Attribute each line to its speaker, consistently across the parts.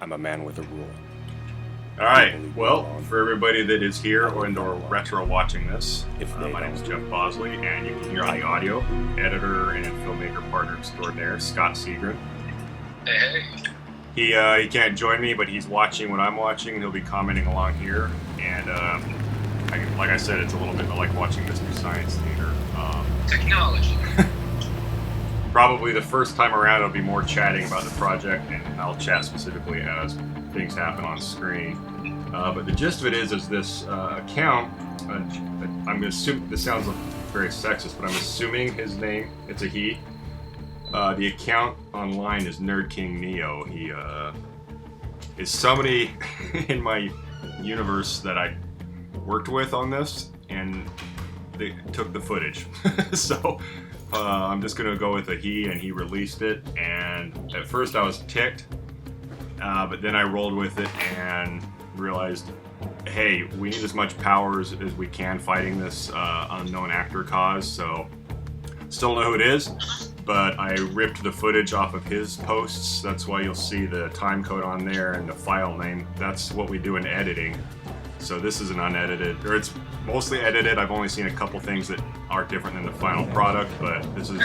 Speaker 1: I'm a man with a rule.
Speaker 2: All right. Well, for everybody that is here or retro watching this, my name is Jeff Bosley, and you can hear on the audio editor and filmmaker partner extraordinaire Scott Seagren.
Speaker 3: Hey.
Speaker 2: He can't join me, but he's watching what I'm watching. He'll be commenting along here, and like I said, it's a little bit like watching Mystery Science Theater.
Speaker 3: Technology.
Speaker 2: Probably the first time around, it'll be more chatting about the project, and I'll chat specifically as things happen on screen. But the gist of it is this account. I'm going to assume this sounds very sexist, but I'm assuming his name. It's a he. The account online is Nerd King Neo. He is somebody in my universe that I worked with on this, and they took the footage. So I'm just gonna go with a he, and he released it. And at first I was ticked, but then I rolled with it and realized, hey, we need as much power as we can fighting this unknown actor cause. So still don't know who it is, but I ripped the footage off of his posts. That's why you'll see the time code on there and the file name. That's what we do in editing. So this is an unedited, or it's mostly edited. I've only seen a couple things that are different than the final product, but this is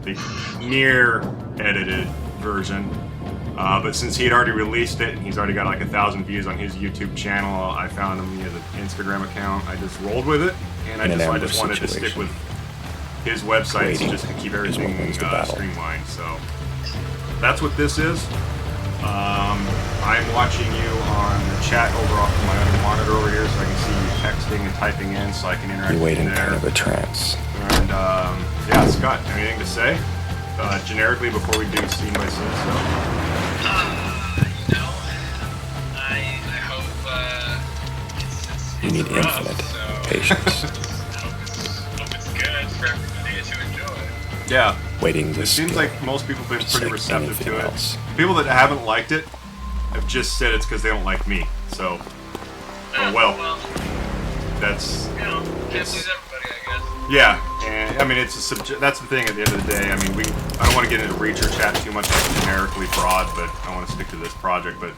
Speaker 2: the near edited version. But since he had already released it, and he's already got like 1,000 views on his YouTube channel, I found him via the Instagram account. I just rolled with it, and I just wanted to stick with his website just to keep everything streamlined. So that's what this is. I'm watching you on the chat over off of my other monitor over here, so I can see you texting and typing in, so I can interact with you there.
Speaker 1: You wait in kind of a trance.
Speaker 2: And yeah, Scott, anything to say? Generically, before we do scene by scene stuff.
Speaker 3: I hope it's
Speaker 1: You need infinite patience.
Speaker 3: hope it's good for everybody to enjoy.
Speaker 2: Yeah.
Speaker 1: Waiting
Speaker 2: It
Speaker 1: this
Speaker 2: seems
Speaker 1: skill.
Speaker 2: like most people have been
Speaker 1: It's
Speaker 2: pretty
Speaker 1: like
Speaker 2: receptive to
Speaker 1: anything
Speaker 2: it.
Speaker 1: else.
Speaker 2: People that haven't liked it have just said it's because they don't like me. So, well, that's
Speaker 3: Can't
Speaker 2: it's
Speaker 3: please everybody, I guess.
Speaker 2: yeah. And I mean, it's a that's the thing. At the end of the day, I mean, I don't want to get into Reacher chat too much, like generically broad, but I want to stick to this project. But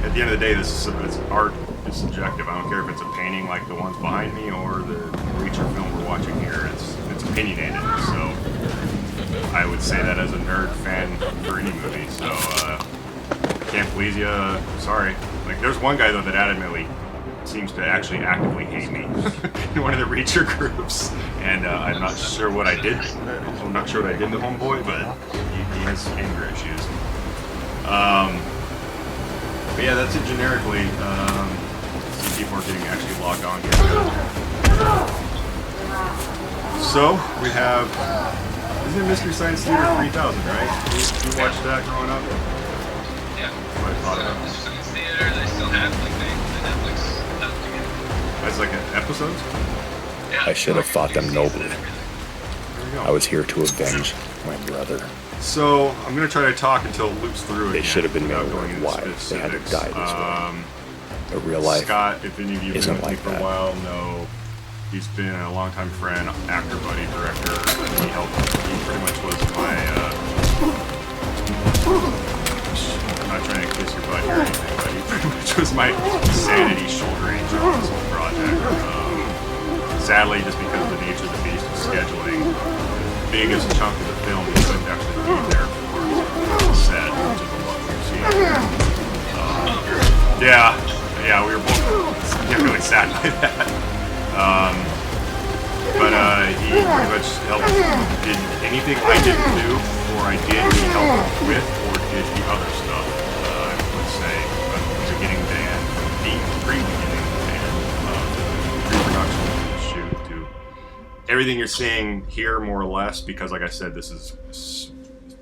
Speaker 2: at the end of the day, this art is subjective. I don't care if it's a painting like the ones behind me or the Reacher film we're watching here. It's opinionated. So I would say that as a nerd fan for any movie. So I can't please you. Sorry. Like, there's one guy though that adamantly seems to actually actively hate me in one of the Reacher groups, and I'm not sure what I did. I'm not sure what I did to homeboy, but he has anger issues. But yeah, that's it generically. Some people are getting actually logged on here. So we have. Isn't it Mystery Science Theater 3000, right? You watched that growing up?
Speaker 3: Yeah.
Speaker 2: What I thought about it.
Speaker 3: Mystery Science Theater, they still have like the Netflix stuff together.
Speaker 2: That's like an episode?
Speaker 3: Yeah.
Speaker 1: I should have fought them nobly.
Speaker 2: There we go.
Speaker 1: I was here to avenge my brother.
Speaker 2: So I'm gonna try to talk until it loops through.
Speaker 1: They
Speaker 2: again
Speaker 1: should have been
Speaker 2: without
Speaker 1: made
Speaker 2: going into
Speaker 1: why they had to
Speaker 2: specifics.
Speaker 1: die this way. A real life
Speaker 2: Scott, if any of you have
Speaker 1: isn't
Speaker 2: been with me
Speaker 1: like
Speaker 2: for a
Speaker 1: that.
Speaker 2: while, know he's been a longtime friend, actor buddy, director. He helped. He pretty much was my. I'm not trying to kiss your butt here or anything, but he pretty much was my sanity shoulder angel on this whole project. Sadly, just because of the nature of the beast of scheduling, the biggest chunk of the film he couldn't actually be there for set, which is what we're seeing. Yeah, we were both really sad by that. But he pretty much helped. Did anything I didn't do, or I did, he helped with, or did the other stuff. I would say from the beginning to end, the pre-beginning to end, pre-production, shoot, to everything you're seeing here, more or less. Because, like I said, this is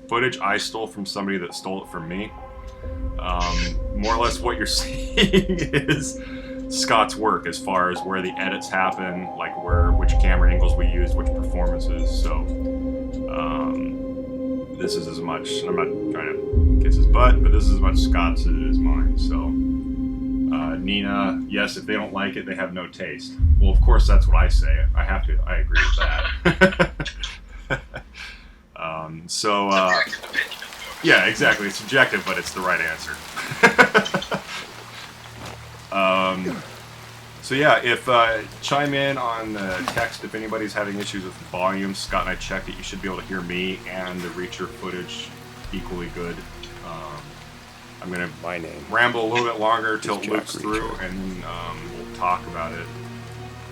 Speaker 2: footage I stole from somebody that stole it from me. More or less, what you're seeing is Scott's work as far as where the edits happen, like which camera angles we used, which performances. So this is as much. I'm not trying to kiss his butt, but this is as much Scott's as it is mine. So Nina, yes, if they don't like it, they have no taste. Well, of course, that's what I say. I agree with that. So.
Speaker 3: Subjective opinion, of course.
Speaker 2: Yeah, exactly. It's subjective, but it's the right answer. So yeah, if chime in on the text if anybody's having issues with volume. Scott and I checked it. You should be able to hear me and the Reacher footage equally good. I'm gonna
Speaker 1: My name.
Speaker 2: ramble a little bit longer till it
Speaker 1: Jack
Speaker 2: loops through,
Speaker 1: Reacher.
Speaker 2: and we'll talk about it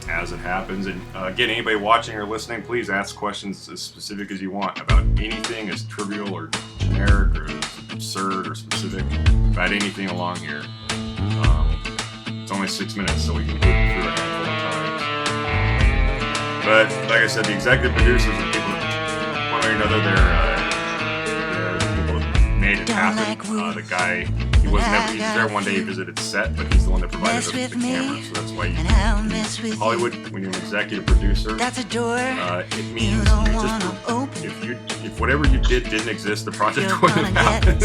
Speaker 2: as it happens. And again, anybody watching or listening, please ask questions as specific as you want about anything as trivial or generic or absurd or specific about anything along here. It's only 6 minutes, so we can put it through a handful of times. But like I said, the executive producers are people that, one way or another, they're the people that made it happen. The guy, he was there one day, he visited set, but he's the one that provided us with the camera, so that's why Hollywood, when you're an executive producer, it means if whatever you did didn't exist, the project wouldn't have happened.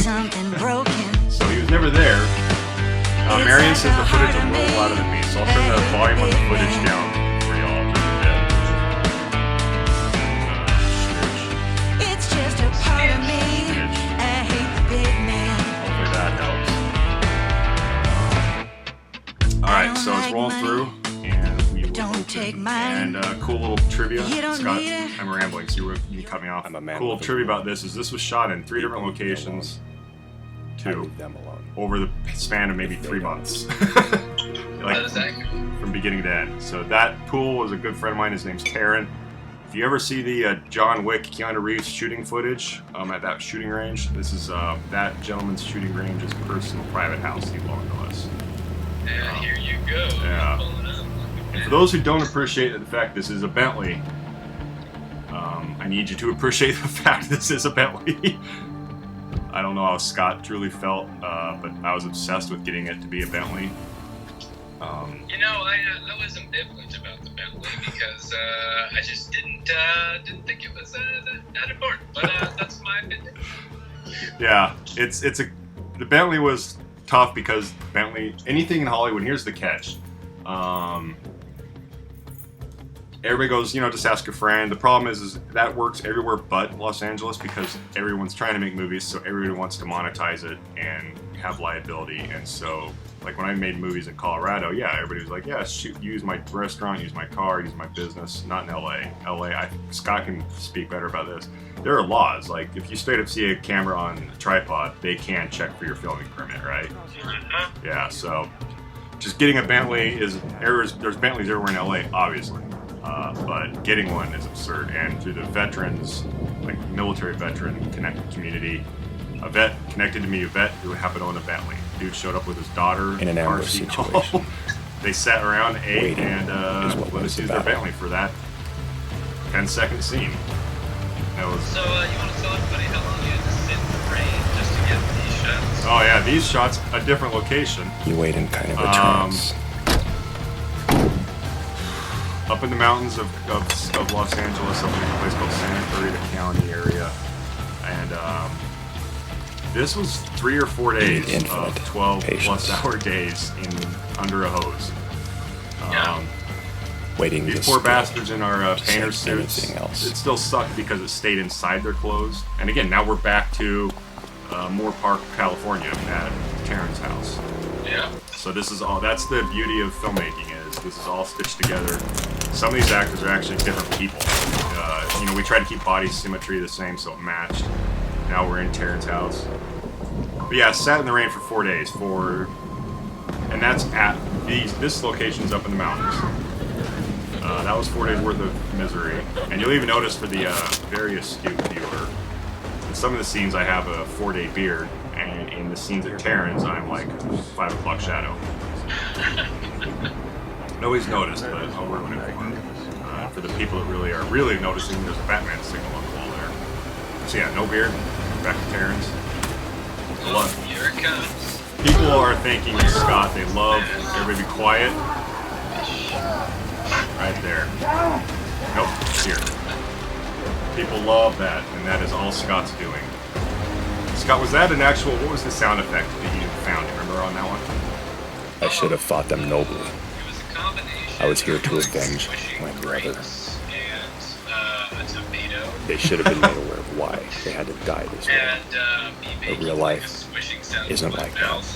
Speaker 2: So he was never there. Marion says the footage is a little louder than me, so I'll turn the volume on the footage down for y'all just a bit.
Speaker 4: It's just a part of me. I hate the big man.
Speaker 2: Hopefully that helps. Alright, so it's rolling through, and we will
Speaker 4: Don't
Speaker 2: open.
Speaker 4: take mine.
Speaker 2: And cool little trivia.
Speaker 4: You don't
Speaker 2: Scott,
Speaker 4: need it.
Speaker 2: I'm rambling, so you cut me off.
Speaker 1: I'm a man
Speaker 2: Cool
Speaker 1: with a
Speaker 2: trivia
Speaker 1: will.
Speaker 2: about this is this was shot in 3 different locations.
Speaker 1: I
Speaker 2: 2.
Speaker 1: leave them alone.
Speaker 2: Over the span of maybe 3 months.
Speaker 3: That is accurate.
Speaker 2: From beginning to end. So that pool was a good friend of mine. His name's Taryn. If you ever see the John Wick, Keanu Reeves shooting footage at that shooting range, this is that gentleman's shooting range, his personal private house. He belonged to us.
Speaker 3: And here you go.
Speaker 2: Yeah.
Speaker 3: Pulling up.
Speaker 2: And for those who don't appreciate the fact this is a Bentley, I need you to appreciate the fact this is a Bentley. I don't know how Scott truly felt, but I was obsessed with getting it to be a Bentley.
Speaker 3: You know, I was ambivalent about the Bentley because I just didn't think it was that important. But that's my opinion.
Speaker 2: Yeah, the Bentley was tough because Bentley, anything in Hollywood, here's the catch. Everybody goes, just ask a friend. The problem is that works everywhere but Los Angeles because everyone's trying to make movies, so everybody wants to monetize it and have liability. And so, like when I made movies in Colorado, yeah, everybody was like, yeah, shoot, use my restaurant, use my car, use my business. Not in LA. Scott can speak better about this. There are laws. Like if you straight up see a camera on a tripod, they can check for your filming permit, right? Yeah. So just getting a Bentley there's Bentleys everywhere in LA, obviously. But getting one is absurd. And through the veterans, like military veteran connected community, a vet connected to me, a vet who happened to own a Bentley. Dude showed up with his daughter
Speaker 1: In an
Speaker 2: car
Speaker 1: ambush
Speaker 2: seat
Speaker 1: situation.
Speaker 2: home. They sat around, ate,
Speaker 1: Waiting
Speaker 2: and
Speaker 1: is what
Speaker 2: let
Speaker 1: wins
Speaker 2: us
Speaker 1: the
Speaker 2: use their
Speaker 1: battle.
Speaker 2: Bentley for that 10-second scene. That was.
Speaker 3: So, you want to tell everybody how long you had to sit in the rain just to get these shots?
Speaker 2: Oh yeah, these shots, a different location.
Speaker 1: You wait in kind of a trance.
Speaker 2: Up in the mountains of Los Angeles, up in a place called Santa Clarita County area. And this was 3 or 4 days
Speaker 1: Infinite
Speaker 2: of 12
Speaker 1: patience.
Speaker 2: plus hour days under a hose.
Speaker 1: Waiting
Speaker 2: These
Speaker 1: to
Speaker 2: poor
Speaker 1: strike,
Speaker 2: bastards in our
Speaker 1: just
Speaker 2: painter
Speaker 1: like
Speaker 2: suits.
Speaker 1: anything else.
Speaker 2: It still sucked because it stayed inside their clothes. And again, now we're back to Moore Park, California, at Taryn's house.
Speaker 3: Yeah.
Speaker 2: So this is all. That's the beauty of filmmaking is this is all stitched together. Some of these actors are actually different people. We tried to keep body symmetry the same so it matched. Now we're in Taryn's house. But yeah, sat in the rain for 4 days. And that's at this location's up in the mountains. That was 4 days worth of misery. And you'll even notice for the very astute viewer, in some of the scenes I have a 4-day beard, and in the scenes at Taryn's I'm like 5 o'clock shadow. Nobody's noticed, but I'll ruin it for the people that really are noticing. There's a Batman signal on the wall there. So yeah, no beard. Back to Taryn's.
Speaker 3: Oh, here it comes.
Speaker 2: People are thanking Scott. They love everybody be quiet. Right there. Nope, here. People love that, and that is all Scott's doing. Scott, was that an actual? What was the sound effect that you found? Remember on that one?
Speaker 1: I should have fought them nobly.
Speaker 3: It was a combination.
Speaker 1: I was here to
Speaker 3: of, like,
Speaker 1: avenge
Speaker 3: squishing
Speaker 1: my brother.
Speaker 3: grapes and a tomato.
Speaker 1: They should have been made aware of why they had to die this way.
Speaker 3: And me making
Speaker 1: real
Speaker 3: like a
Speaker 1: life
Speaker 3: swishing sound
Speaker 1: isn't
Speaker 3: with my
Speaker 1: like that.
Speaker 3: mouth.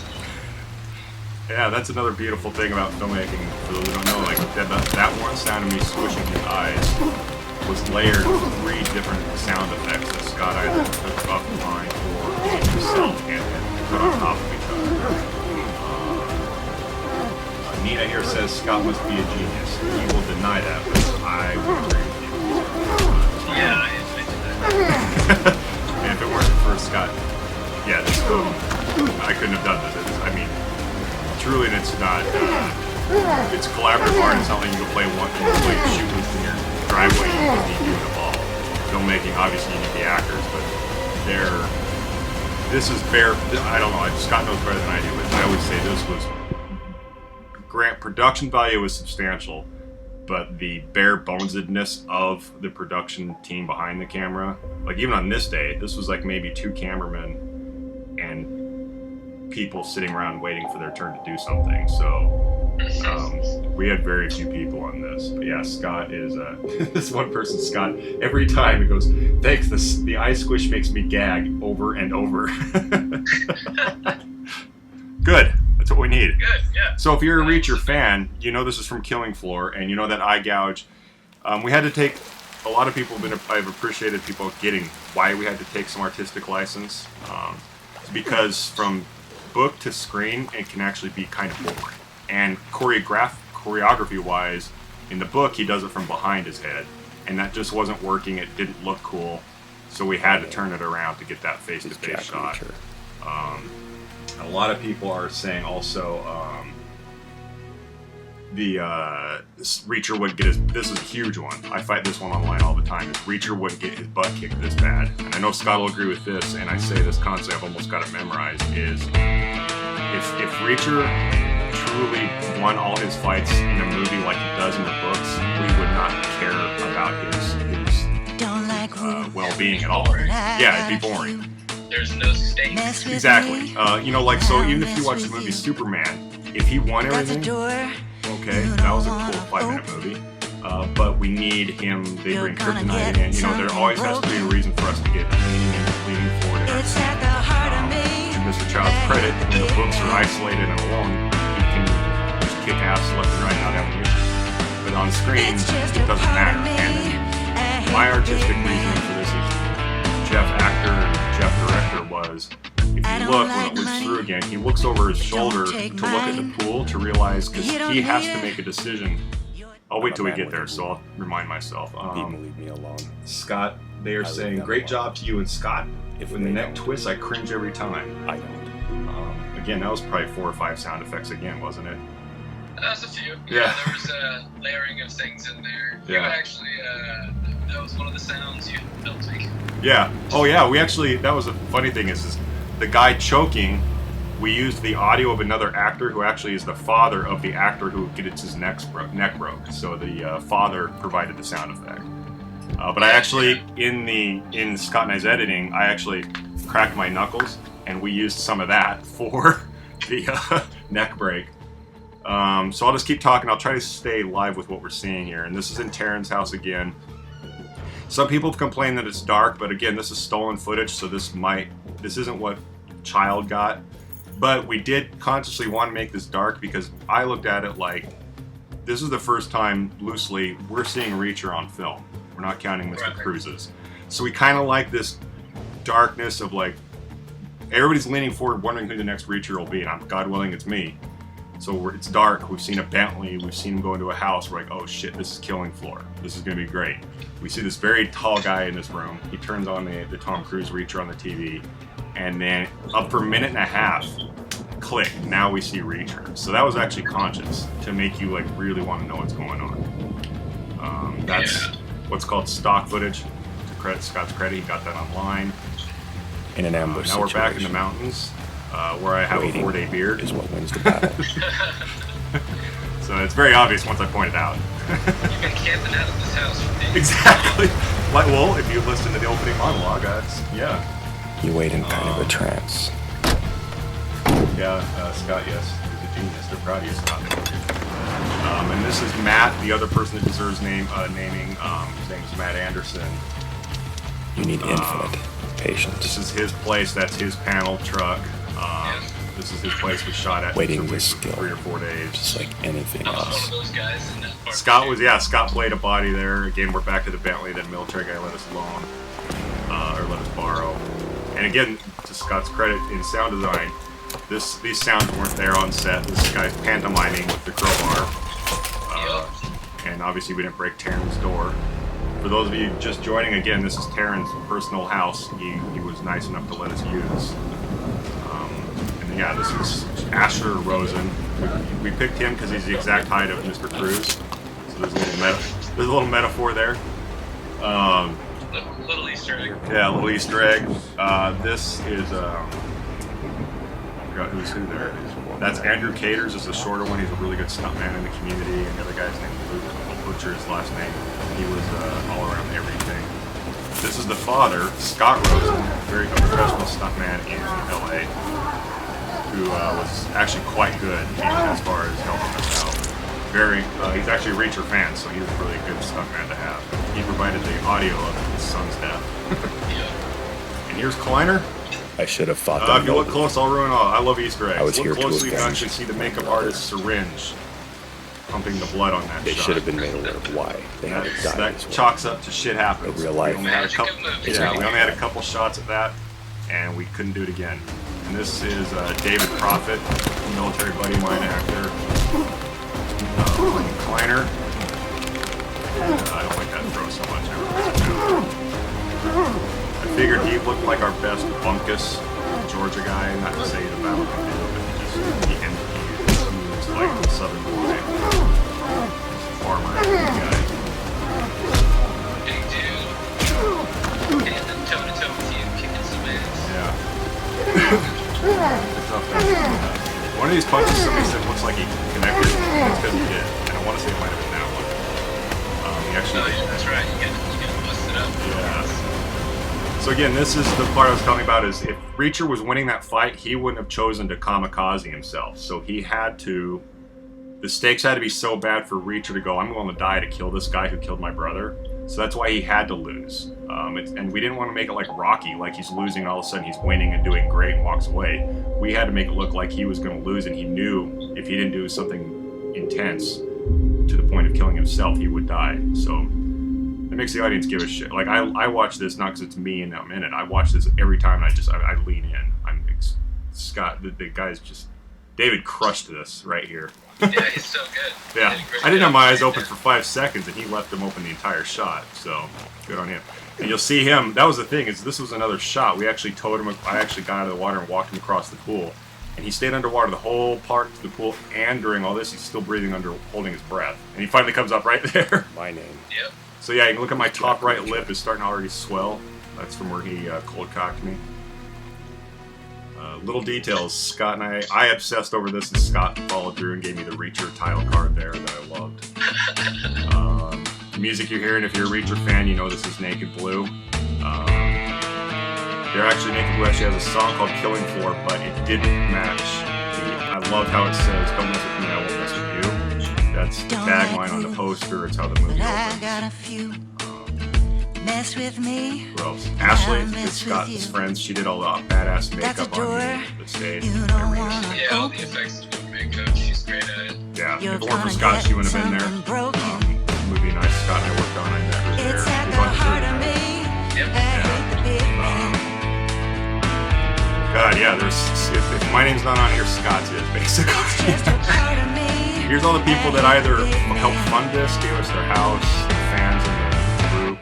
Speaker 2: Yeah, that's another beautiful thing about filmmaking. For those who don't know, like that one sound of me squishing his eyes was layered with 3 different sound effects that Scott either took offline or himself and put on top of each other. Nina here says Scott must be a genius. He will deny that, but I would agree with you.
Speaker 3: Yeah, I admit that.
Speaker 2: And if it weren't for Scott, yeah, this film, I couldn't have done this. I mean, truly, it's not. It's collaborative art. It's not like you can play one and play shoot list in your driveway. You can be doing it all. Filmmaking, obviously, you need the actors, but this is bare. I don't know. Scott knows better than I do, but I would say this was. Production value was substantial, but the bare bonesedness of the production team behind the camera, like even on this day, this was like maybe 2 cameramen and people sitting around waiting for their turn to do something. So we had very few people on this. But yeah, Scott is this one person, Scott, every time he goes, thanks, the eye squish makes me gag over and over. Good. That's what we need.
Speaker 3: Good, yeah.
Speaker 2: So if you're a Reacher fan, you know this is from Killing Floor, and you know that eye gouge. We had to take, a lot of people I've appreciated people getting why we had to take some artistic license. It's because from book to screen, it can actually be kind of boring. And choreography-wise, in the book, he does it from behind his head, and that just wasn't working. It didn't look cool, so we had to turn it around to get that face-to-face shot. A lot of people are saying also the Reacher wouldn't get his. This is a huge one. I fight this one online all the time. Is Reacher wouldn't get his butt kicked this bad. And I know Scott will agree with this, and I say this concept, I've almost got it memorized, is if Reacher truly won all his fights in a movie like he does in the books, we would not care about his well-being at all. Yeah, it'd be boring.
Speaker 3: There's no stakes.
Speaker 2: Exactly. You know, like, so even if you watch the movie Superman, if he won everything, okay, that was a cool 5-minute movie. But we need him, they bring kryptonite in. You know, there always has to be a reason for us to get leaning forward in our scene. And Mr. Child's credit, when the books are isolated and alone, he can just kick ass left and right, not have an issue. But on screen, it doesn't matter. And my artistic reasoning for this is Jeff actor and Jeff director was, if you look, when it loops through again, he looks over his shoulder to look at the pool to realize, because he has to make a decision. I'll wait till we get there, so I'll remind myself.
Speaker 1: People leave me alone.
Speaker 2: Scott, they are saying, great job to you and Scott. If when the neck twists, I cringe every time.
Speaker 1: I don't.
Speaker 2: Again, that was probably 4 or 5 sound effects again, wasn't it?
Speaker 3: That was a few.
Speaker 2: Yeah.
Speaker 3: There was a layering of things in there.
Speaker 2: Yeah.
Speaker 3: You actually, that was one of the sounds you built me.
Speaker 2: Yeah. Oh, yeah. We actually, that was a funny thing is the guy choking, we used the audio of another actor who actually is the father of the actor who gets his neck broke. So the father provided the sound effect. But I actually, in Scott and I's editing, I actually cracked my knuckles, and we used some of that for the neck break. So I'll just keep talking. I'll try to stay live with what we're seeing here. And this is in Taryn's house again. Some people have complained that it's dark, but again, this is stolen footage, so this isn't what Child got. But we did consciously want to make this dark because I looked at it like this is the first time, loosely, we're seeing Reacher on film. We're not counting Mr. Cruises. So we kind of like this darkness of like, everybody's leaning forward wondering who the next Reacher will be, and God willing, it's me. So it's dark. We've seen a Bentley. We've seen him go into a house. We're like, oh shit, this is Killing Floor. This is going to be great. We see this very tall guy in this room. He turns on the Tom Cruise Reacher on the TV. And then up for a minute and a half, click, now we see Reacher. So that was actually conscious to make you like really want to know what's going on. That's what's called stock footage. To credit Scott's credit, he got that online.
Speaker 1: In an ambush
Speaker 2: Now we're back in the mountains. Where I have a 4-day beard
Speaker 1: is what wins the battle.
Speaker 2: So it's very obvious once I point it out.
Speaker 3: You've been camping out of this house for days.
Speaker 2: Exactly. Well, if you listen to the opening monologue, yeah.
Speaker 1: You wait in kind of a trance.
Speaker 2: Yeah, Scott, yes, he's a genius. They're proud of you, Scott. And this is Matt, the other person that deserves naming. His name is Matt Anderson.
Speaker 1: You need infinite
Speaker 2: This
Speaker 1: patience.
Speaker 2: is his place. That's his panel truck. This is his place we shot at
Speaker 1: Waiting
Speaker 2: for
Speaker 1: is skill.
Speaker 2: 3 or 4 days.
Speaker 1: Just like anything
Speaker 3: I was one
Speaker 1: else.
Speaker 3: of those guys in that part.
Speaker 2: Scott played a body there. Again, we're back to the Bentley. That military guy let us loan, or let us borrow. And again, to Scott's credit, in sound design, these sounds weren't there on set. This guy's pantomiming with the crowbar. And obviously we didn't break Taryn's door. For those of you just joining, again, this is Taryn's personal house. He was nice enough to let us use. And yeah, this is Asher Rosen. We picked him because he's the exact height of Mr. Cruz. So there's a little metaphor there.
Speaker 3: Little Easter egg.
Speaker 2: Yeah, a little Easter egg. This is I forgot who's who there. That's Andrew Caters, is the shorter one. He's a really good stuntman in the community. And the other guy's name is Luke. I'll butcher his last name. He was all around everything. This is the father, Scott Rosen, very professional stuntman in LA, who was actually quite good as far as helping us out. He's actually a Reacher fan, so he was a really good stuntman to have. He provided the audio of his son's death. And here's Kleiner.
Speaker 1: I should have fought them.
Speaker 2: If you look close, I'll ruin all. I love Easter eggs.
Speaker 1: I was
Speaker 2: Look
Speaker 1: here to
Speaker 2: closely, you
Speaker 1: avenge
Speaker 2: can see the makeup artist's syringe pumping the blood on that
Speaker 1: They
Speaker 2: shot.
Speaker 1: should have been made aware of why they had to die
Speaker 2: That
Speaker 1: this way.
Speaker 2: chalks up to shit happens.
Speaker 1: In real life.
Speaker 2: We only had a couple,
Speaker 1: It's
Speaker 2: yeah,
Speaker 1: not
Speaker 2: we
Speaker 1: like
Speaker 2: only had a
Speaker 1: that.
Speaker 2: couple shots at that, and we couldn't do it again. And this is David Prophet, a military buddy of mine, actor. Kleiner. I don't like that throw so much. I figured he looked like our best Bunkus Georgia guy. Not to say the battle can do, but just he was like the Southern boy, farmer guy.
Speaker 3: Big dude. And then toe to toe with you, kicking some ass.
Speaker 2: Yeah. Tough guy. One of these punches somebody said looks like he connected. That's because he did. And I want to say it might have been that one. He actually.
Speaker 3: Oh yeah, that's right. You gotta bust it up.
Speaker 2: Yeah. So again, this is the part I was telling you about. Is if Reacher was winning that fight, he wouldn't have chosen to kamikaze himself. So he had to. The stakes had to be so bad for Reacher to go, I'm willing to die to kill this guy who killed my brother. So that's why he had to lose. And we didn't want to make it like Rocky, like he's losing and all of a sudden he's winning and doing great and walks away. We had to make it look like he was going to lose, and he knew if he didn't do something intense to the point of killing himself, he would die. So it makes the audience give a shit. Like I watch this not because it's me and I'm in it. I watch this every time and I lean in. Scott, the guy's just, David crushed this right here.
Speaker 3: Yeah, he's so good.
Speaker 2: Yeah, I didn't have my eyes open for 5 seconds, and he left them open the entire shot. So good on him. And you'll see him. That was the thing, is this was another shot. We actually towed him. I actually got out of the water and walked him across the pool, and he stayed underwater the whole part to the pool. And during all this, he's still breathing under, holding his breath. And he finally comes up right there.
Speaker 1: My name.
Speaker 3: Yep.
Speaker 2: So yeah, you can look at my top right lip is starting to already swell. That's from where he cold cocked me. Little details. Scott and I obsessed over this, and Scott followed through and gave me the Reacher title card there that I loved. The music you're hearing, if you're a Reacher fan, you know this is Naked Blue. They're actually, Naked Blue actually has a song called Killing Floor, but it didn't match. I love how it says, "Don't mess with me, I won't mess with you." That's the tagline on the poster. It's how the movie
Speaker 4: I
Speaker 2: opens.
Speaker 4: got a few. Mess with me.
Speaker 2: Who else? Ashley is Scott's friends. She did all the badass
Speaker 4: That's a
Speaker 2: makeup
Speaker 4: door
Speaker 2: on the stage.
Speaker 4: you
Speaker 2: I
Speaker 4: don't
Speaker 2: really-
Speaker 4: wanna
Speaker 3: Yeah, all the
Speaker 4: open.
Speaker 3: effects of makeup, she's great at it.
Speaker 2: Yeah,
Speaker 4: You're
Speaker 2: if it weren't for
Speaker 4: gonna
Speaker 2: Scott, she
Speaker 4: get
Speaker 2: wouldn't have been
Speaker 4: something
Speaker 2: there.
Speaker 4: broken.
Speaker 2: Movie night Scott and I worked on. I met her there.
Speaker 4: It's at
Speaker 2: She
Speaker 4: the
Speaker 2: was on
Speaker 4: heart
Speaker 2: Twitter.
Speaker 4: of me.
Speaker 3: Yep.
Speaker 4: I hate the big man.
Speaker 2: God, yeah, there's if my name's not on here, Scott's is basically.
Speaker 4: It's just a part of me.
Speaker 2: Here's all the people that either helped fund this, gave us their house, fans in the group.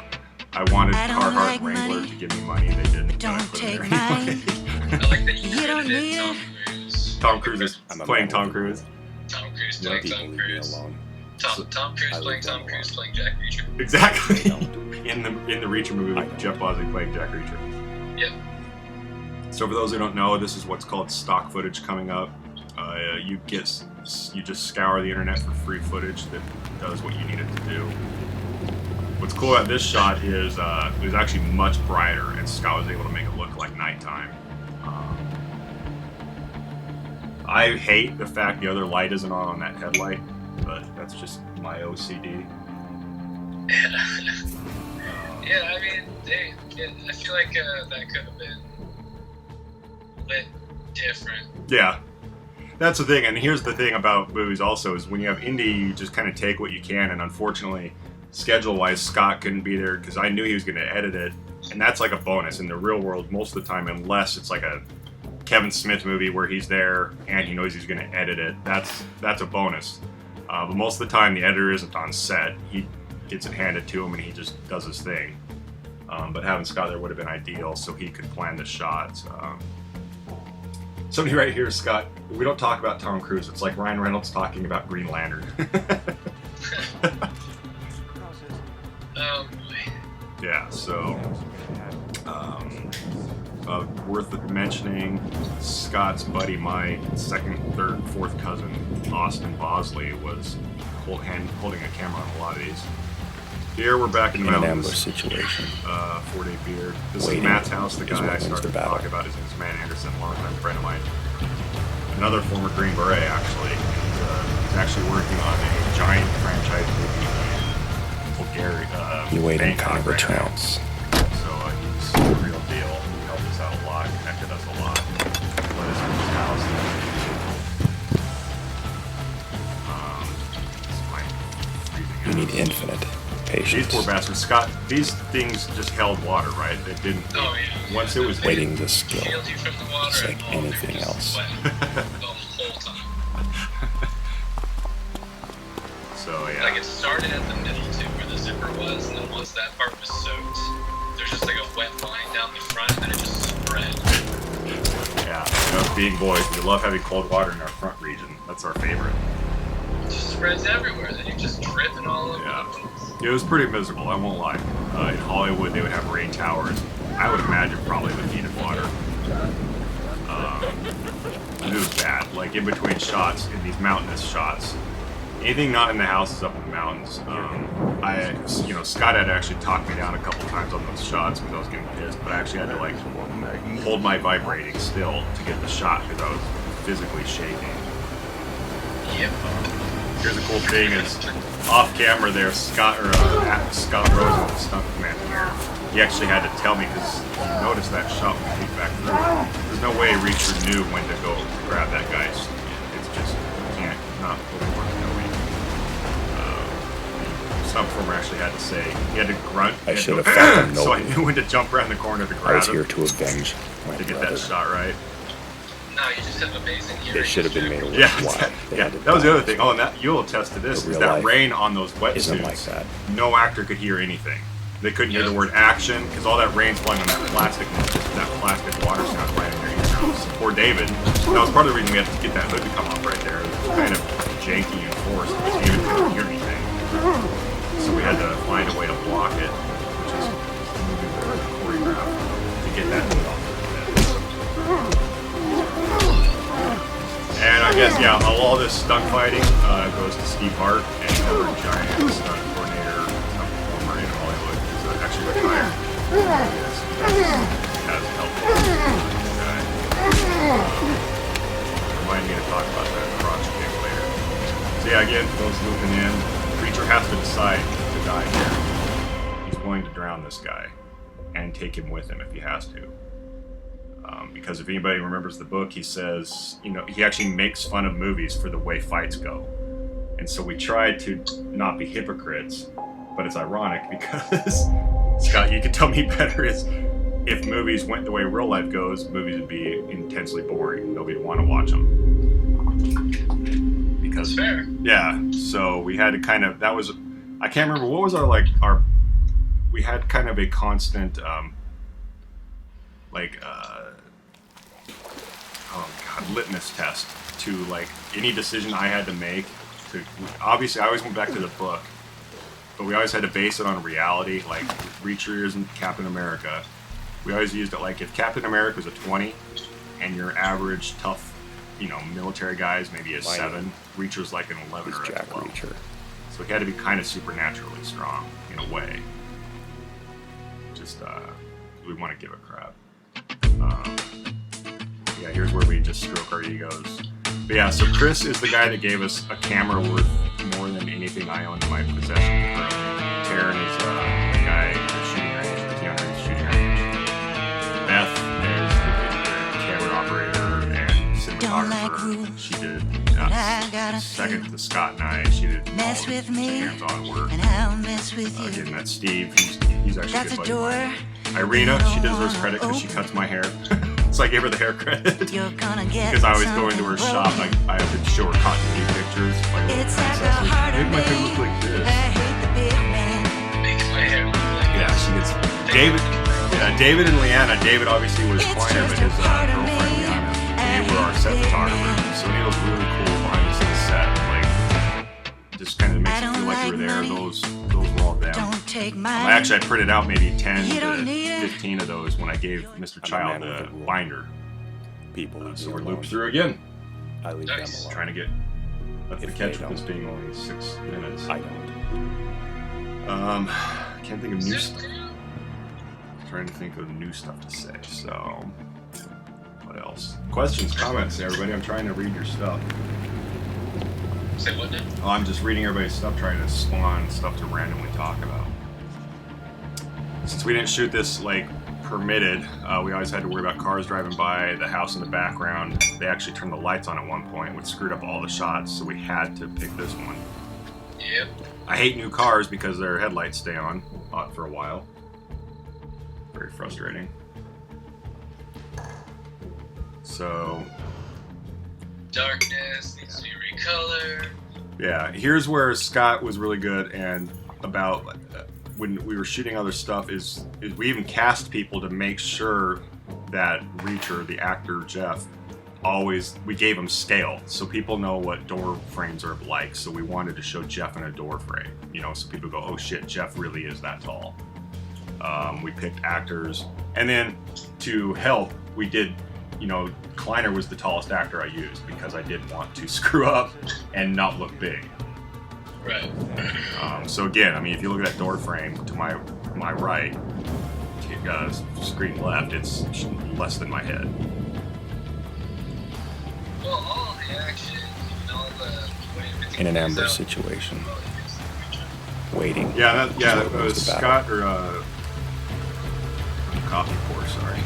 Speaker 2: I wanted
Speaker 4: I don't
Speaker 2: Carhartt
Speaker 4: like
Speaker 2: Wrangler
Speaker 4: money,
Speaker 2: to give me money. They didn't.
Speaker 4: but
Speaker 2: but I
Speaker 4: don't
Speaker 2: put it
Speaker 4: take
Speaker 2: there
Speaker 4: mine.
Speaker 2: anyway.
Speaker 3: I like that you
Speaker 4: You don't
Speaker 3: credited
Speaker 4: need
Speaker 3: Tom
Speaker 4: it.
Speaker 3: Cruise.
Speaker 2: Tom Cruise is
Speaker 1: I'm a
Speaker 2: playing
Speaker 1: man
Speaker 2: Tom
Speaker 1: with a
Speaker 2: Cruise.
Speaker 3: Tom Cruise
Speaker 1: No
Speaker 3: playing
Speaker 1: people
Speaker 3: Tom
Speaker 1: leave me
Speaker 3: Cruise.
Speaker 1: alone.
Speaker 3: Tom Cruise
Speaker 1: I
Speaker 3: playing
Speaker 1: leave
Speaker 3: Tom
Speaker 1: them
Speaker 3: Cruise
Speaker 1: alone.
Speaker 3: playing Jack Reacher.
Speaker 2: Exactly.
Speaker 1: don't.
Speaker 2: in the Reacher movie
Speaker 1: I
Speaker 2: with
Speaker 1: don't.
Speaker 2: Jeff Bosley playing Jack Reacher.
Speaker 3: Yep.
Speaker 2: So for those who don't know, this is what's called stock footage coming up. You just scour the internet for free footage that does what you need it to do. What's cool about this shot is it was actually much brighter, and Scott was able to make it look like nighttime. I hate the fact the other light isn't on that headlight, but that's just my OCD.
Speaker 3: Yeah, I mean, I feel like that could have been lit different.
Speaker 2: Yeah. That's the thing, and here's the thing about movies also, is when you have indie, you just kind of take what you can, and unfortunately, schedule-wise, Scott couldn't be there, because I knew he was going to edit it, and that's like a bonus. In the real world, most of the time, unless it's like a Kevin Smith movie where he's there, and he knows he's going to edit it, that's a bonus. But most of the time, the editor isn't on set. He gets it handed to him, and he just does his thing. But having Scott there would have been ideal, so he could plan the shots. Somebody right here, Scott, we don't talk about Tom Cruise. It's like Ryan Reynolds talking about Green Lantern.
Speaker 3: Oh boy.
Speaker 2: Yeah, so worth mentioning, Scott's buddy, my second, third, fourth cousin, Austin Bosley, was holding a camera on a lot of these. Here we're back in the
Speaker 1: In an
Speaker 2: mountains.
Speaker 1: ambush situation.
Speaker 2: 4-day beard. This
Speaker 1: Waiting
Speaker 2: is Matt's house, the
Speaker 1: is
Speaker 2: guy
Speaker 1: what
Speaker 2: I
Speaker 1: wins
Speaker 2: started
Speaker 1: the
Speaker 2: to
Speaker 1: battle.
Speaker 2: talk about. His name's Matt Anderson, longtime friend of mine. Another former Green Beret, actually. He's actually working on a giant franchise movie in Bulgaria.
Speaker 1: You wait in
Speaker 2: Bangkok
Speaker 1: kind of a
Speaker 2: right now.
Speaker 1: trance.
Speaker 2: So he's the real deal. He helped us out a lot, connected us a lot. Let us in his house. This is my freezing
Speaker 1: You need
Speaker 2: ass.
Speaker 1: infinite
Speaker 2: These
Speaker 1: patience.
Speaker 2: poor bastards. Scott, these things just held water, right? They didn't.
Speaker 3: Oh yeah.
Speaker 2: Once it was
Speaker 1: Waiting the skill.
Speaker 3: Shield you from the water.
Speaker 1: It's like
Speaker 3: and,
Speaker 1: anything
Speaker 3: they were just
Speaker 1: else.
Speaker 3: sweating the whole time.
Speaker 2: So yeah.
Speaker 3: Like it started at the middle too, where the zipper was, and then once that part was soaked, there's just like a wet line down the front, and then it just spread.
Speaker 2: Yeah. Us being boys, we love having cold water in our front region. That's our favorite.
Speaker 3: It just spreads everywhere. Then you're just dripping all over
Speaker 2: Yeah.
Speaker 3: the place.
Speaker 2: It was pretty miserable, I won't lie. In Hollywood, they would have rain towers. I would imagine probably with heated water. It was bad. Like in between shots, in these mountainous shots, anything not in the house is up in the mountains. Scott had actually talked me down a couple times on those shots because I was getting pissed, but I actually had to like hold my vibrating still to get the shot because I was physically shaking.
Speaker 3: Yep.
Speaker 2: Here's the cool thing is, off camera there, Scott Rosen, the stunt commander here, he actually had to tell me because he noticed that shot when he came back through. There's no way Reacher knew when to go grab that guy. It's just, you can't, not worth knowing. Stunt performer actually had to say, he had to grunt.
Speaker 1: I
Speaker 2: he had
Speaker 1: should
Speaker 2: to
Speaker 1: have
Speaker 2: go,
Speaker 1: fucking
Speaker 2: so I
Speaker 1: known.
Speaker 2: knew when to jump around the corner to
Speaker 1: I
Speaker 2: grab
Speaker 1: was here
Speaker 2: him
Speaker 1: to avenge my
Speaker 2: to get
Speaker 1: brother.
Speaker 2: that shot right.
Speaker 3: No, you just have amazing hearing.
Speaker 1: They should have been made aware
Speaker 2: Yeah,
Speaker 1: of why they
Speaker 2: yeah,
Speaker 1: had to
Speaker 2: that was the
Speaker 1: die.
Speaker 2: other thing. Oh, and that you'll attest to this
Speaker 1: But
Speaker 2: is
Speaker 1: real
Speaker 2: that
Speaker 1: life
Speaker 2: rain on those
Speaker 1: Isn't like
Speaker 2: wetsuits.
Speaker 1: that.
Speaker 2: No actor could hear anything. They couldn't hear the
Speaker 3: Yeah.
Speaker 2: word action because all that rain's falling on that plastic water sound right in their eardrums. Poor David. That was part of the reason we had to get that hood to come off right there. It was kind of janky and forced because David couldn't hear anything. So we had to find a way to block it, which is choreographed to get that hood off. And I guess, yeah, all this stunt fighting goes to Steve Hart, and another giant stunt coordinator, stunt performer in Hollywood, who's actually retired. Yes, has helped this guy. Remind me to talk about that project game later. So yeah, again, for those looping in, Preacher has to decide to die here. He's willing to drown this guy and take him with him if he has to. Because if anybody remembers the book, he says, he actually makes fun of movies for the way fights go. And so we tried to not be hypocrites, but it's ironic because, Scott, you could tell me better, is if movies went the way real life goes, movies would be intensely boring. Nobody would want to watch them. Because,
Speaker 3: Fair.
Speaker 2: yeah, so we had to kind of, I can't remember, what was we had kind of a constant, litmus test to like any decision I had to make. Obviously, I always went back to the book, but we always had to base it on reality. Like Reacher isn't Captain America. We always used it like if Captain America was a 20, and your average tough, military guys maybe a 7. Reacher's like an 11
Speaker 1: Who's
Speaker 2: or a
Speaker 1: Jack
Speaker 2: 12.
Speaker 1: Reacher?
Speaker 2: So he had to be kind of supernaturally strong in a way. Just we want to give a crap. Yeah, here's where we just stroke our egos. But yeah, so Chris is the guy that gave us a camera worth more than anything I own in my possession. Taryn is the guy, the shooting range, the cinematographer. She did second to Scott and I. She did all
Speaker 4: Mess
Speaker 2: the
Speaker 4: with me,
Speaker 2: hands-on work.
Speaker 4: and I'll mess with you.
Speaker 2: Again, that's Steve. He's actually
Speaker 4: That's
Speaker 2: a
Speaker 4: a
Speaker 2: good
Speaker 4: door.
Speaker 2: buddy. Irina, she deserves credit because she cuts my hair. So I gave her the hair credit.
Speaker 4: You're gonna get
Speaker 2: Because I always go into her
Speaker 4: something
Speaker 2: shop,
Speaker 4: broken.
Speaker 2: I have to show her continuity pictures. Like little
Speaker 4: It's like a
Speaker 2: princesses.
Speaker 4: heart
Speaker 2: Make
Speaker 4: of
Speaker 2: my
Speaker 4: me.
Speaker 2: hair look like
Speaker 4: I
Speaker 2: this.
Speaker 4: hate the big man.
Speaker 3: Makes my hair look like
Speaker 2: Yeah, she gets David. Yeah, David and Leanna. David obviously was
Speaker 4: It's
Speaker 2: Kleiner, but
Speaker 4: just a
Speaker 2: his
Speaker 4: part of
Speaker 2: girlfriend
Speaker 4: me.
Speaker 2: Leanna.
Speaker 4: I
Speaker 2: They were our set
Speaker 4: hate the big
Speaker 2: photographers.
Speaker 4: man.
Speaker 2: So it was really cool behind the scenes set. Like, just kind of makes
Speaker 4: I
Speaker 2: you feel
Speaker 4: don't
Speaker 2: like you were
Speaker 4: like
Speaker 2: there.
Speaker 4: money.
Speaker 2: Those were all them.
Speaker 4: Don't take my
Speaker 2: Actually, I printed out maybe 10
Speaker 4: You
Speaker 2: to
Speaker 4: don't need it.
Speaker 2: 15 of those when I gave Mr. Child
Speaker 1: man with
Speaker 2: the
Speaker 1: the rule.
Speaker 2: binder.
Speaker 1: People leave
Speaker 2: So
Speaker 1: me
Speaker 2: we're
Speaker 1: alone.
Speaker 2: looped through again.
Speaker 1: I leave
Speaker 3: Nice.
Speaker 1: them alone.
Speaker 2: Trying to get up to
Speaker 1: If
Speaker 2: catch
Speaker 1: they
Speaker 2: with this
Speaker 1: don't.
Speaker 2: being only 6 minutes.
Speaker 1: I don't.
Speaker 2: Can't think of new
Speaker 3: Just
Speaker 2: stuff. Trying to think of new stuff to say. So, what else? Questions, comments, everybody. I'm trying to read your stuff.
Speaker 3: say what now?
Speaker 2: Oh, I'm just reading everybody's stuff, trying to spawn stuff to randomly talk about. Since we didn't shoot this like permitted, we always had to worry about cars driving by, the house in the background. They actually turned the lights on at one point, which screwed up all the shots, so we had to pick this one.
Speaker 3: Yep.
Speaker 2: I hate new cars because their headlights stay on for a while. Very frustrating. So,
Speaker 3: Darkness needs to be recolored.
Speaker 2: yeah, here's where Scott was really good and about when we were shooting other stuff is we even cast people to make sure that Reacher, the actor Jeff, we gave him scale so people know what door frames are like. So we wanted to show Jeff in a door frame, so people go, oh shit, Jeff really is that tall. We picked actors, and then to help, we did, Kleiner was the tallest actor I used because I didn't want to screw up and not look big.
Speaker 3: Right.
Speaker 2: So again, I mean, if you look at that door frame to my right, screen left, it's less than my head.
Speaker 3: Well, all the action, even all the way everything
Speaker 1: In an
Speaker 3: plays
Speaker 1: ambush
Speaker 3: out,
Speaker 1: situation.
Speaker 3: well, it's the Reacher.
Speaker 1: Waiting.
Speaker 2: Yeah,
Speaker 1: So
Speaker 2: that
Speaker 1: it
Speaker 2: was
Speaker 1: goes to battle.
Speaker 2: Scott or coffee pour. Sorry.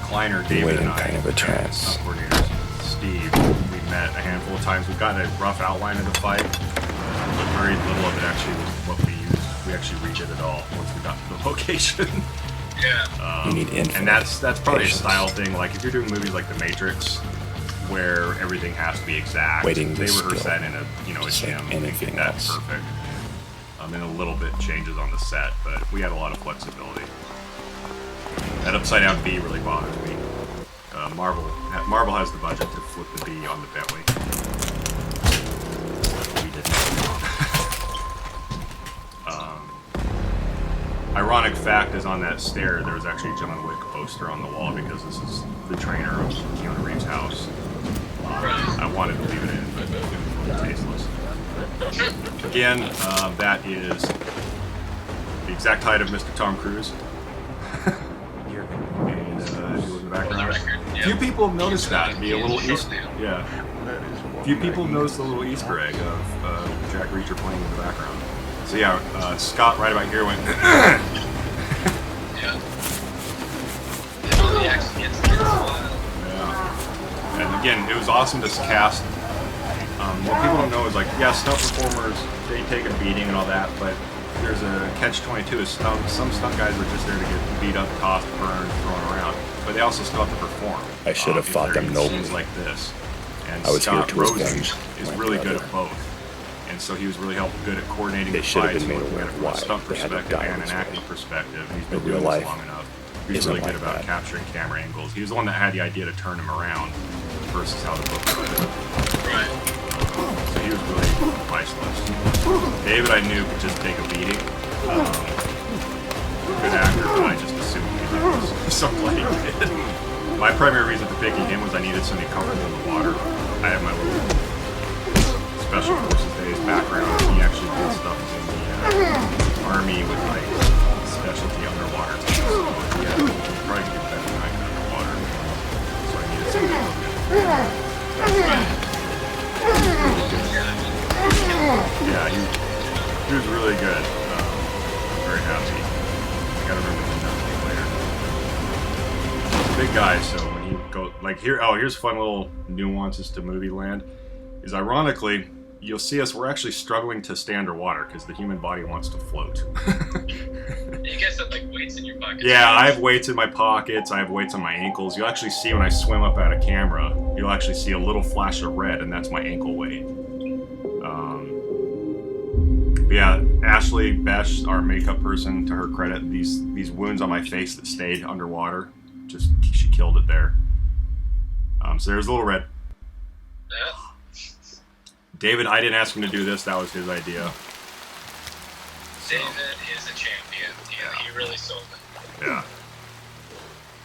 Speaker 2: Kleiner, David,
Speaker 1: Waiting
Speaker 2: and I,
Speaker 1: kind of a trance.
Speaker 2: stunt coordinators, Steve, we met a handful of times. We got a rough outline of the fight, but very little of it actually was what we used. We actually redid it all once we got to the location.
Speaker 3: Yeah.
Speaker 1: You need infinite
Speaker 2: and that's probably
Speaker 1: patience.
Speaker 2: a style thing. Like if you're doing movies like The Matrix, where everything has to be exact,
Speaker 1: Waiting
Speaker 2: they
Speaker 1: is
Speaker 2: rehearse
Speaker 1: skill,
Speaker 2: that in a
Speaker 1: just
Speaker 2: gym.
Speaker 1: like
Speaker 2: They
Speaker 1: anything
Speaker 2: get that
Speaker 1: else.
Speaker 2: perfect. And a little bit changes on the set, but we had a lot of flexibility. That upside down B really bothers me. Marvel has the budget to flip the B on the Bentley. We did not. Ironic fact is on that stair, there was actually a John Wick poster on the wall because this is the trainer of Keanu Reeves' house. I wanted to leave it in, but it was really tasteless. Again, that is the exact height of Mr. Tom Cruise. And if you look in the
Speaker 3: For the
Speaker 2: background,
Speaker 3: record, yeah.
Speaker 2: few people have noticed that. Be a little
Speaker 3: Short
Speaker 2: Easter.
Speaker 3: nail.
Speaker 2: Yeah. Few people have noticed the little Easter egg of Jack Reacher playing in the background. So yeah, Scott right about here went.
Speaker 3: Yeah. And all the action gets wild.
Speaker 2: Yeah. And again, it was awesome to cast. What people don't know is like, yeah, stunt performers, they take a beating and all that, but there's a catch-22 is some stunt guys are just there to get beat up, tossed, burned, thrown around, but they also still have to perform.
Speaker 1: I should have
Speaker 2: if
Speaker 1: fought
Speaker 2: they're
Speaker 1: them
Speaker 2: in
Speaker 1: nobly.
Speaker 2: scenes like this. And
Speaker 1: I was here
Speaker 2: Scott
Speaker 1: to
Speaker 2: Rosen
Speaker 1: avenge
Speaker 2: is
Speaker 1: my
Speaker 2: really good
Speaker 1: brother.
Speaker 2: at both. And so he was really good at coordinating
Speaker 1: They
Speaker 2: the
Speaker 1: should have
Speaker 2: fights,
Speaker 1: been made
Speaker 2: looking
Speaker 1: aware
Speaker 2: at it
Speaker 1: of
Speaker 2: from a
Speaker 1: why
Speaker 2: stunt
Speaker 1: they had to
Speaker 2: perspective
Speaker 1: die
Speaker 2: and an
Speaker 1: this
Speaker 2: acting
Speaker 1: way.
Speaker 2: perspective. He's
Speaker 1: But
Speaker 2: been
Speaker 1: real
Speaker 2: doing this
Speaker 1: life
Speaker 2: long enough. He's
Speaker 1: isn't
Speaker 2: really good
Speaker 1: like
Speaker 2: about
Speaker 1: that.
Speaker 2: capturing camera angles. He was the one that had the idea to turn him around versus how the book wrote it.
Speaker 3: Right.
Speaker 2: So he was really priceless. David, I knew, could just take a beating. Good actor, but I just assumed he was somebody who did. My primary reason for picking him was I needed somebody comfortable in the water. I have my little special forces days background. He actually did stuff in the army with like specialty underwater things. So yeah, he probably could do better than I could underwater. So I needed somebody to look at. Yeah, he was really good. I'm very happy. I gotta remember his name. big guy, so when he goes like here, oh, here's fun little nuances to movie land. Is ironically, you'll see us. We're actually struggling to stay underwater because the human body wants to float.
Speaker 3: You guys have like weights in your pockets.
Speaker 2: Yeah, I have weights in my pockets. I have weights on my ankles. You'll actually see when I swim up at a camera, you'll actually see a little flash of red, and that's my ankle weight. But yeah, Ashley Besh, our makeup person, to her credit, these wounds on my face that stayed underwater, just she killed it there. So there's a little red.
Speaker 3: Yeah.
Speaker 2: David, I didn't ask him to do this. That was his idea.
Speaker 3: David is a champion. Yeah, he really sold it.
Speaker 2: Yeah.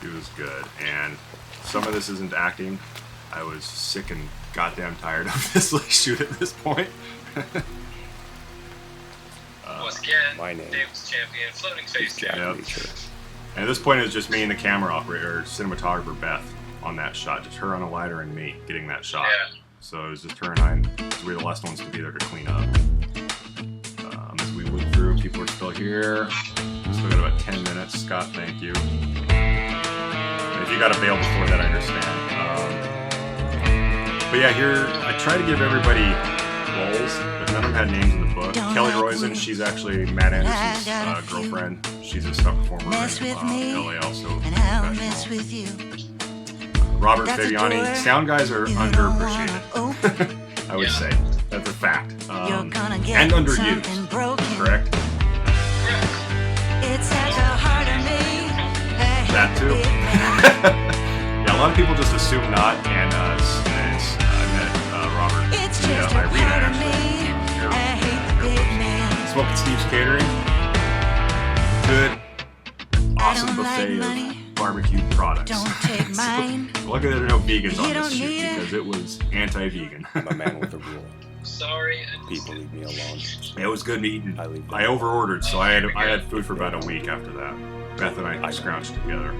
Speaker 2: He was good. And some of this isn't acting. I was sick and goddamn tired of this shoot at this point.
Speaker 3: Once again,
Speaker 1: my name
Speaker 3: David's champion, floating face
Speaker 1: Jack
Speaker 3: champion.
Speaker 2: Yep.
Speaker 1: Reacher.
Speaker 2: And at this point, it was just me and the camera operator, or cinematographer Beth, on that shot. Just her on a lighter and me getting that shot.
Speaker 3: Yeah.
Speaker 2: So it was just her and I. We were the last ones to be there to clean up. As we went through, people are still here. Still got about 10 minutes. Scott, thank you. And if you got to bail before that, I understand. But yeah, here I try to give everybody roles, but none of them had names in the book.
Speaker 4: Don't
Speaker 2: Kelly
Speaker 4: like
Speaker 2: Roizen,
Speaker 4: we-
Speaker 2: she's actually Matt
Speaker 4: I
Speaker 2: Anderson's
Speaker 4: got a few.
Speaker 2: girlfriend. She's a stunt performer
Speaker 4: Mess
Speaker 2: in
Speaker 4: with me,
Speaker 2: LA, also
Speaker 4: and I'll mess
Speaker 2: professional.
Speaker 4: with you.
Speaker 2: Robert
Speaker 4: That's a
Speaker 2: Fabiani,
Speaker 4: door
Speaker 2: sound guys are
Speaker 4: you don't wanna
Speaker 2: underappreciated.
Speaker 4: open.
Speaker 2: I would
Speaker 3: Yeah.
Speaker 2: say that's a fact.
Speaker 4: You're gonna get
Speaker 2: And
Speaker 4: something
Speaker 2: underused,
Speaker 4: broken.
Speaker 2: correct?
Speaker 4: It's at the heart of me.
Speaker 2: That too. Yeah, a lot of people just assume not, and I met Robert.
Speaker 4: It's
Speaker 2: via
Speaker 4: just a
Speaker 2: Irina,
Speaker 4: part of
Speaker 2: actually.
Speaker 4: me. I hate the big man.
Speaker 2: Smoking Steve's Catering. Good, awesome
Speaker 4: don't like
Speaker 2: buffet
Speaker 4: money.
Speaker 2: of barbecued products.
Speaker 4: Don't take mine.
Speaker 2: Luckily there are no vegans
Speaker 4: You
Speaker 2: on
Speaker 4: don't
Speaker 2: this shoot
Speaker 4: need it.
Speaker 2: because it was anti-vegan.
Speaker 1: I'm a man with a rule.
Speaker 3: Sorry, I
Speaker 1: People leave me alone.
Speaker 2: It was good eating.
Speaker 1: I leave them.
Speaker 2: I over-ordered, so I had food for about a week after that. Beth and I scrounged together.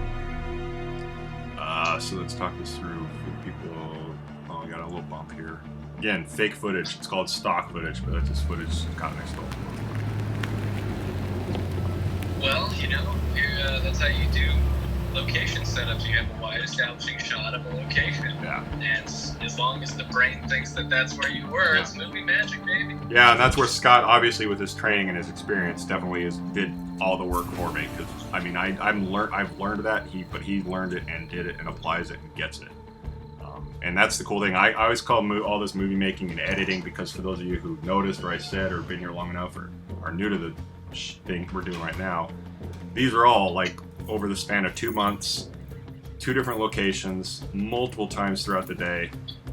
Speaker 2: So let's talk this through with people. Oh, we got a little bump here. Again, fake footage. It's called stock footage, but that's just footage caught next door.
Speaker 3: Well, that's how you do location setups. You have a wide establishing shot of a location.
Speaker 2: Yeah.
Speaker 3: And as long as the brain thinks that that's where you were, it's movie magic, baby.
Speaker 2: Yeah, and that's where Scott, obviously with his training and his experience, definitely did all the work for me. Because I mean, I've learned that, but he learned it and did it and applies it and gets it. And that's the cool thing. I always call all this movie making and editing because for those of you who noticed or I said or been here long enough or are new to the thing we're doing right now, these are all like over the span of 2 months, 2 different locations, multiple times throughout the day,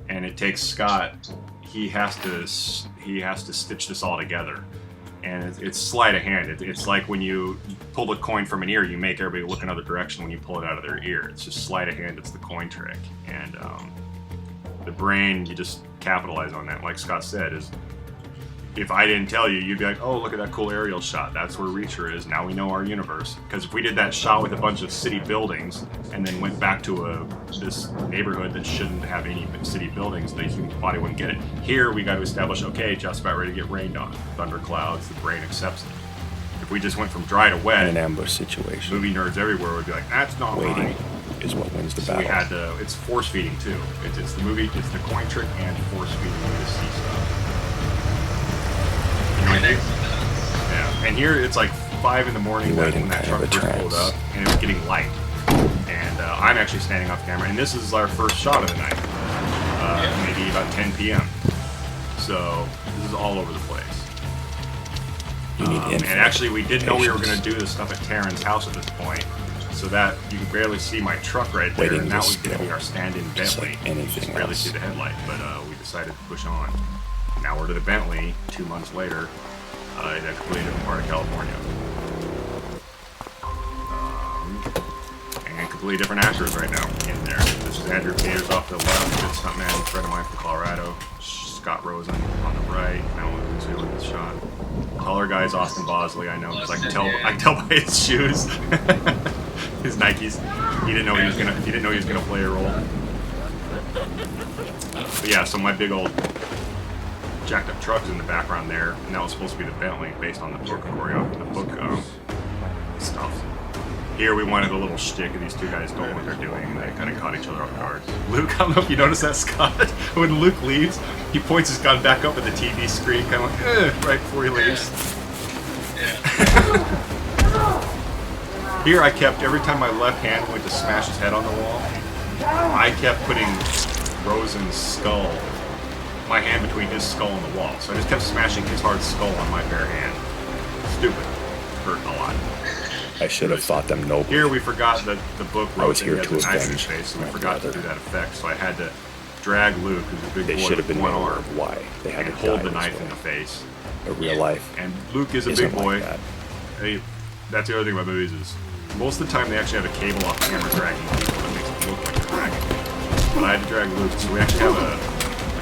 Speaker 2: and it takes Scott. He has to stitch this all together, and it's sleight of hand. It's like when you pull a coin from an ear, you make everybody look another direction when you pull it out of their ear. It's just sleight of hand. It's the coin trick, and the brain, you just capitalize on that. Like Scott said, is if I didn't tell you, you'd be like, oh, look at that cool aerial shot. That's where Reacher is. Now we know our universe. Because if we did that shot with a bunch of city buildings and then went back to this neighborhood that shouldn't have any city buildings, the human body wouldn't get it. Here, we got to establish, okay, just about ready to get rained on. Thunderclouds, the brain accepts it. If we just went from dry to
Speaker 1: In
Speaker 2: wet,
Speaker 1: an ambush situation,
Speaker 2: movie nerds everywhere would be like, that's not
Speaker 1: waiting
Speaker 2: right.
Speaker 1: is what wins the
Speaker 2: So we
Speaker 1: battle.
Speaker 2: had to, it's force feeding too. It's the movie, it's the coin trick and force feeding you to see stuff.
Speaker 3: Connects the dots.
Speaker 2: Yeah, and here it's like 5 in the morning
Speaker 1: You wait
Speaker 2: when
Speaker 1: in
Speaker 2: that
Speaker 1: kind
Speaker 2: truck
Speaker 1: of a
Speaker 2: first pulled
Speaker 1: trance.
Speaker 2: up, and it's getting light. And I'm actually standing off camera, and this is our first shot of the night, maybe about 10 p.m. So this is all over the place.
Speaker 1: You need
Speaker 2: And
Speaker 1: infinite
Speaker 2: actually, we didn't know we were
Speaker 1: patience.
Speaker 2: going to do this stuff at Taryn's house at this point, so that you can barely see my truck right there,
Speaker 1: Waiting
Speaker 2: and that
Speaker 1: is
Speaker 2: was going to be
Speaker 1: skill,
Speaker 2: our stand-in
Speaker 1: just
Speaker 2: Bentley.
Speaker 1: like
Speaker 2: You
Speaker 1: anything
Speaker 2: just barely
Speaker 1: else.
Speaker 2: see the headlight, but we decided to push on. Now we're to the Bentley 2 months later in a completely different part of California. And completely different actors right now in there. This is Andrew Peters off the left, good stuntman, friend of mine from Colorado. Scott Rosen on the right. Now who's doing this shot? Taller guy's Austin Bosley. I know because I can tell by his shoes, his Nikes. He didn't know he was gonna play a role. But yeah, so my big old jacked up truck is in the background there, and that was supposed to be the Bentley based on the book stuff. Here we wanted a little shtick, and these two guys don't know what they're doing, and they kind of caught each other off guard. Luke, I don't know if you noticed that, Scott. When Luke leaves, he points his gun back up at the TV screen, kind of like, right before he leaves.
Speaker 3: Yeah.
Speaker 2: Here I kept, every time my left hand went to smash his head on the wall, I kept putting Rosen's skull, my hand between his skull and the wall. So I just kept smashing his hard skull on my bare hand. Stupid. Hurt a lot.
Speaker 1: I should have fought them nobly.
Speaker 2: Here we forgot that the book
Speaker 1: I was
Speaker 2: Rosen
Speaker 1: here
Speaker 2: had
Speaker 1: to
Speaker 2: the knife in his
Speaker 1: avenge
Speaker 2: face, so we
Speaker 1: my
Speaker 2: forgot to
Speaker 1: brother.
Speaker 2: do that effect. So I had to drag Luke, who's a big
Speaker 1: They
Speaker 2: boy
Speaker 1: should have
Speaker 2: with
Speaker 1: been
Speaker 2: one
Speaker 1: aware
Speaker 2: arm,
Speaker 1: of why they had
Speaker 2: and
Speaker 1: to
Speaker 2: hold
Speaker 1: die
Speaker 2: the
Speaker 1: this
Speaker 2: knife
Speaker 1: way.
Speaker 2: in the face.
Speaker 1: A real life
Speaker 2: And Luke is a
Speaker 1: isn't
Speaker 2: big boy.
Speaker 1: like that.
Speaker 2: That's the other thing about movies is most of the time they actually have a cable off camera dragging people that makes it look like they're dragging. But I had to drag Luke, so we actually have a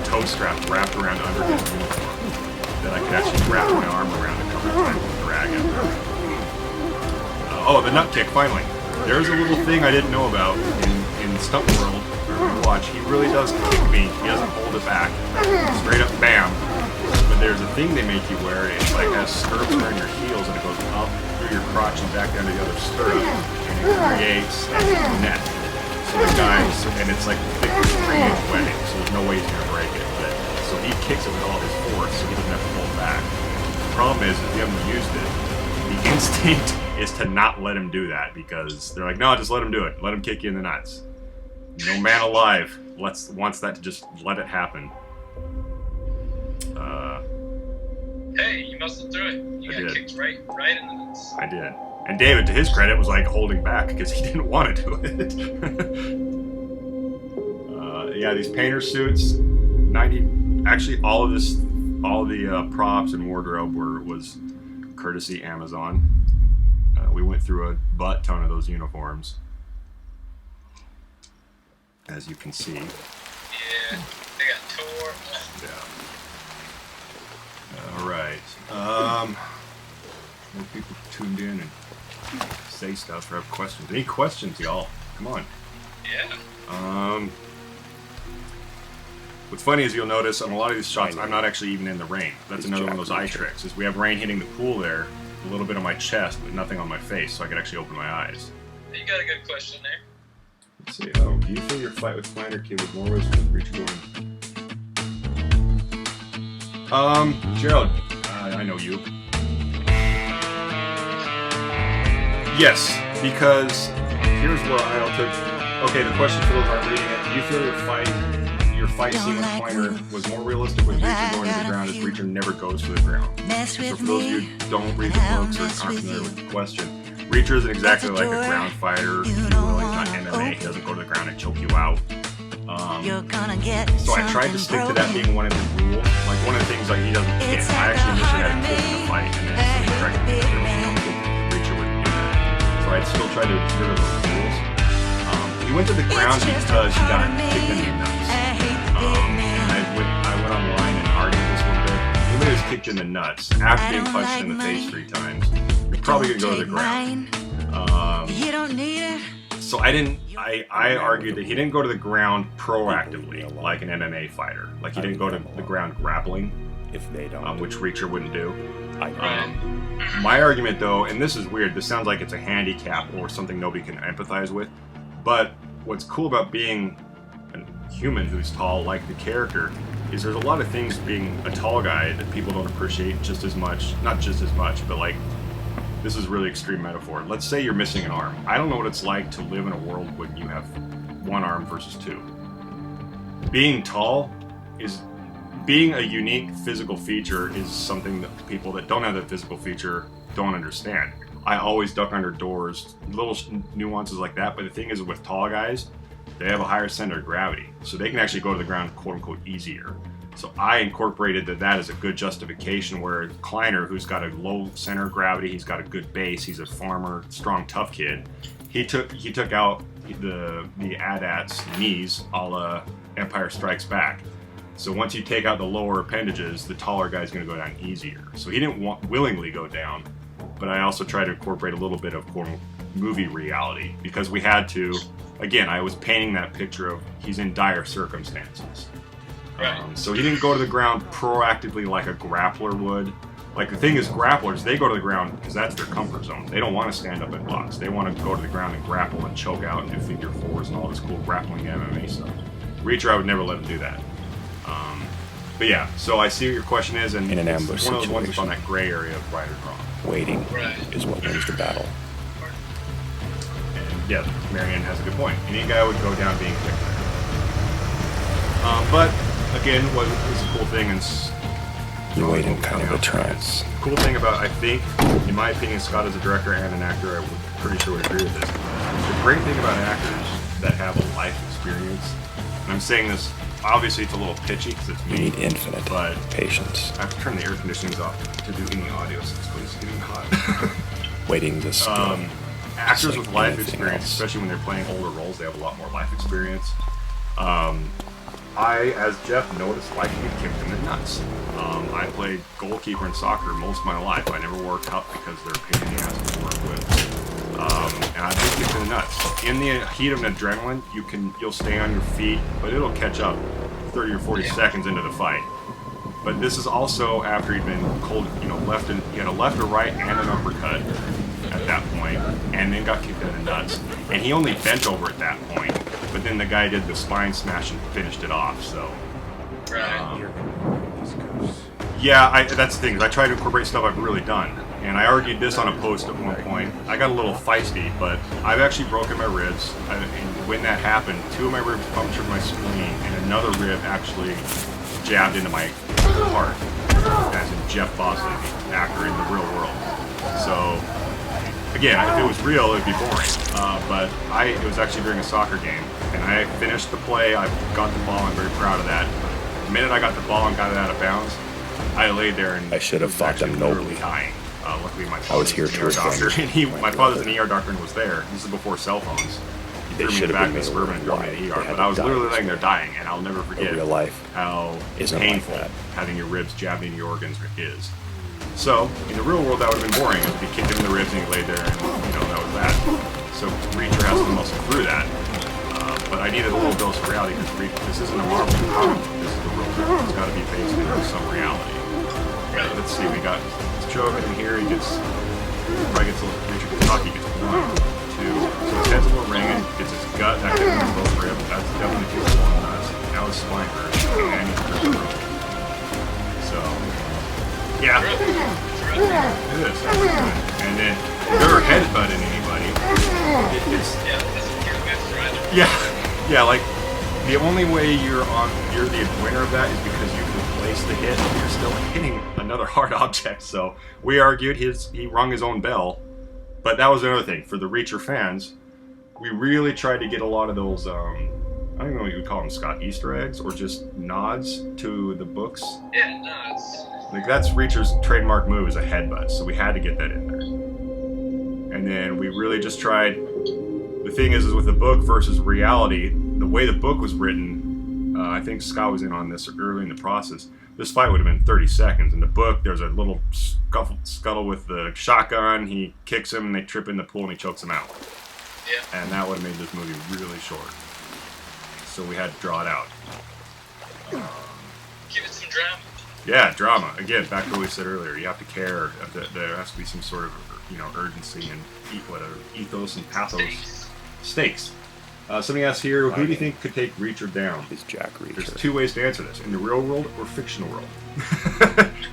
Speaker 2: toe strap wrapped around under his uniform that I could actually wrap my arm around a couple of times and drag him. Oh, the nut kick, finally. There's a little thing I didn't know about in Stunt World, where we watch. He really does kick me. He doesn't hold it back. Straight up bam. But there's a thing they make you wear. It's like has stirrups around your heels and it goes up through your crotch and back down to the other stirrup. And it creates a net. So the guy, and it's like thick 3-inch webbing, so there's no way he's going to break it. But, so he kicks it with all his force, so he doesn't have to hold back. The problem is, if you haven't used it, the instinct is to not let him do that, because they're like, no, just let him do it. Let him kick you in the nuts. No man alive wants that to just let it happen.
Speaker 3: Hey, you muscled through it. You
Speaker 2: I
Speaker 3: got
Speaker 2: did.
Speaker 3: kicked right in the nuts.
Speaker 2: I did. And David, to his credit, was like holding back because he didn't want to do it. Yeah, these painter suits, 90. Actually, all of the props and wardrobe was courtesy Amazon. We went through a butt ton of those uniforms, as you can see.
Speaker 3: Yeah, they got tore up.
Speaker 2: Yeah. All right. More people tuned in and say stuff or have questions. Any questions, y'all? Come on.
Speaker 3: Yeah.
Speaker 2: What's funny is you'll notice on a lot of these shots, I'm not actually even in the rain. That's another one of those eye tricks. Is we have rain hitting the pool there, a little bit on my chest, but nothing on my face, so I can actually open my eyes.
Speaker 3: You got a good question there.
Speaker 2: Let's see. Oh, do you feel your fight with Flanner Kid was more risky with Reach going? Gerald, I know you. Yes, because here's where I'll take. Okay, the question for those who aren't reading it: do you feel your fight scene with Flanner was more realistic with Reacher going to the ground, as Reacher never goes to the ground? So for those of you who don't read the books or aren't familiar with the question, Reacher isn't exactly like a ground fighter. He's not MMA. He doesn't go to the ground and choke you out. So I tried to stick to that being one of the rules. Like one of the things, like he doesn't hit. I actually initially had a kick in the fight, and then somebody corrected me that there was no kick. Reacher wouldn't do that. So I still tried to adhere to those rules. He went to the ground because he got kicked in the nuts. And I went online and argued this one bit. Even if he was kicked in the nuts after being punched in the face 3 times, you're probably gonna go to the ground.
Speaker 4: You don't need it.
Speaker 2: So I argued that he didn't go to the ground proactively like an MMA fighter. Like he didn't go to the ground grappling,
Speaker 1: If they don't,
Speaker 2: which Reacher wouldn't do.
Speaker 1: I know.
Speaker 2: My argument though, and this is weird, this sounds like it's a handicap or something nobody can empathize with, but what's cool about being a human who's tall like the character is there's a lot of things being a tall guy that people don't appreciate just as much, not just as much, but like, this is really extreme metaphor. Let's say you're missing an arm. I don't know what it's like to live in a world when you have 1 arm versus 2. Being tall is, being a unique physical feature is something that people that don't have that physical feature don't understand. I always duck under doors, little nuances like that, but the thing is with tall guys, they have a higher center of gravity, so they can actually go to the ground quote unquote easier. So I incorporated that as a good justification, where Kleiner, who's got a low center of gravity, he's got a good base, he's a farmer, strong, tough kid, he took out the AT-AT's knees a la Empire Strikes Back. So once you take out the lower appendages, the taller guy's going to go down easier. So he didn't willingly go down, but I also tried to incorporate a little bit of movie reality, because we had to. Again, I was painting that picture of he's in dire circumstances.
Speaker 3: Right.
Speaker 2: So he didn't go to the ground proactively like a grappler would. Like the thing is, grapplers, they go to the ground because that's their comfort zone. They don't want to stand up and box. They want to go to the ground and grapple and choke out and do figure fours and all this cool grappling MMA stuff. Reacher, I would never let him do that. But yeah, so I see what your question is, and
Speaker 1: In an
Speaker 2: it's
Speaker 1: ambush
Speaker 2: one of those ones that's on
Speaker 1: situation.
Speaker 2: that gray area of right or wrong.
Speaker 1: Waiting
Speaker 3: Right.
Speaker 1: is what wins the battle.
Speaker 2: And yeah, Marianne has a good point. Any guy would go down being kicked there. But again, what is a cool thing is
Speaker 1: You wait in kind of a trance.
Speaker 2: cool thing about, I think, in my opinion, Scott is a director and an actor, I would pretty sure would agree with this. The great thing about actors that have a life experience, and I'm saying this, obviously it's a little pitchy because it's
Speaker 1: You
Speaker 2: me,
Speaker 1: need infinite
Speaker 2: but
Speaker 1: patience.
Speaker 2: I have to turn the air conditionings off to do any audio since it's getting hot.
Speaker 1: Waiting the skill.
Speaker 2: Actors
Speaker 1: like
Speaker 2: with life
Speaker 1: anything
Speaker 2: experience,
Speaker 1: else.
Speaker 2: especially when they're playing older roles, they have a lot more life experience. I, as Jeff noticed, like to get kicked in the nuts. I played goalkeeper in soccer most of my life. I never worked out because they're a pain in the ass to work with. And I've been kicked in the nuts. In the heat of an adrenaline, you'll stay on your feet, but it'll catch up 30 or 40 seconds into the fight. But this is also after he'd been cold, he had a left, a right, and an uppercut at that point, and then got kicked in the nuts. And he only bent over at that point, but then the guy did the spine smash and finished it off. So,
Speaker 3: Right.
Speaker 2: yeah, that's the thing. Is I try to incorporate stuff I've really done, and I argued this on a post at one point. I got a little feisty, but I've actually broken my ribs, and when that happened, 2 of my ribs punctured my spleen, and another rib actually jabbed into my heart, as in Jeff Bosley, the actor in the real world. So, again, if it was real, it would be boring. But it was actually during a soccer game, and I finished the play. I got the ball. I'm very proud of that. The minute I got the ball and got it out of bounds, I laid there and
Speaker 1: I should have
Speaker 2: was
Speaker 1: fought
Speaker 2: actually
Speaker 1: them nobly.
Speaker 2: literally dying. Luckily, my
Speaker 1: I was here
Speaker 2: father's
Speaker 1: to
Speaker 2: an ER doctor,
Speaker 1: avenge
Speaker 2: and my
Speaker 1: my
Speaker 2: father's an
Speaker 1: brother.
Speaker 2: ER doctor and was there. This is before cell phones. He
Speaker 1: They
Speaker 2: threw me in
Speaker 1: should
Speaker 2: the
Speaker 1: have
Speaker 2: back
Speaker 1: been
Speaker 2: of the
Speaker 1: made
Speaker 2: Suburban and drove me
Speaker 1: alive.
Speaker 2: to the
Speaker 1: They
Speaker 2: ER.
Speaker 1: had
Speaker 2: But I was
Speaker 1: to die
Speaker 2: literally
Speaker 1: this
Speaker 2: laying there
Speaker 1: way.
Speaker 2: dying, and I'll never forget
Speaker 1: real life
Speaker 2: how
Speaker 1: isn't like
Speaker 2: painful
Speaker 1: that.
Speaker 2: having your ribs jabbed into your organs is. So, in the real world, that would have been boring. It would be kicked in the ribs and you laid there, and that was that. So, Reacher has to muscle through that. But I needed a little dose of reality because this isn't a Marvel comic book. This is the real world. It's got to be based in some reality. Let's see. We got Joe in here. He probably gets a little. Reacher Kentucky gets 1, 2. So his head's a little ringing. Gets his gut. That hits him both ribs. That's definitely feels a little nuts. Now his spine hurts, and he's hurt. So, yeah. It is. And then, if you're ever headbutting anybody, it's.
Speaker 3: Yeah, that's a pretty good rider.
Speaker 2: Yeah, like, the only way you're the winner of that is because you can place the hit, and you're still hitting another hard object. So, we argued he rung his own bell, but that was another thing. For the Reacher fans, we really tried to get a lot of those, I don't know what you would call them, Scott, Easter eggs, or just nods to the books.
Speaker 3: Yeah, no, it's...
Speaker 2: Like, that's Reacher's trademark move is a headbutt, so we had to get that in there. And then we really just tried. The thing is with the book versus reality, the way the book was written, I think Scott was in on this early in the process. This fight would have been 30 seconds. In the book, there's a little scuttle with the shotgun. He kicks him, and they trip in the pool, and he chokes him out.
Speaker 3: Yeah.
Speaker 2: And that would have made this movie really short. So we had to draw it out.
Speaker 3: Give it some drama.
Speaker 2: Yeah, drama. Again, back to what we said earlier. You have to care. There has to be some sort of urgency and ethos and pathos. Stakes. Somebody asks here, who do you think could take Reacher down?
Speaker 1: Is Jack Reacher.
Speaker 2: There's 2 ways to answer this. In the real world or fictional world?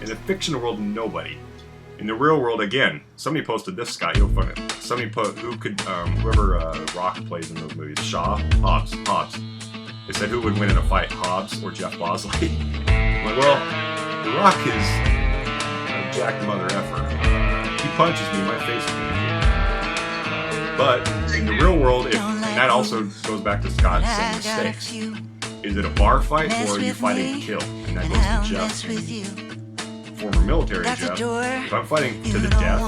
Speaker 2: In the fictional world, nobody. In the real world, again, somebody posted this, Scott, you'll find it. Somebody put, whoever Rock plays in those movies, Hobbs. They said who would win in a fight, Hobbs or Jeff Bosley? I'm like, well, The Rock is a jacked mother effer. He punches me, my face is going to kick. But in the real world, and that also goes back to Scott saying the stakes. Is it a bar fight or are you fighting to kill? And that goes to Jeff, former military Jeff. If I'm fighting to the death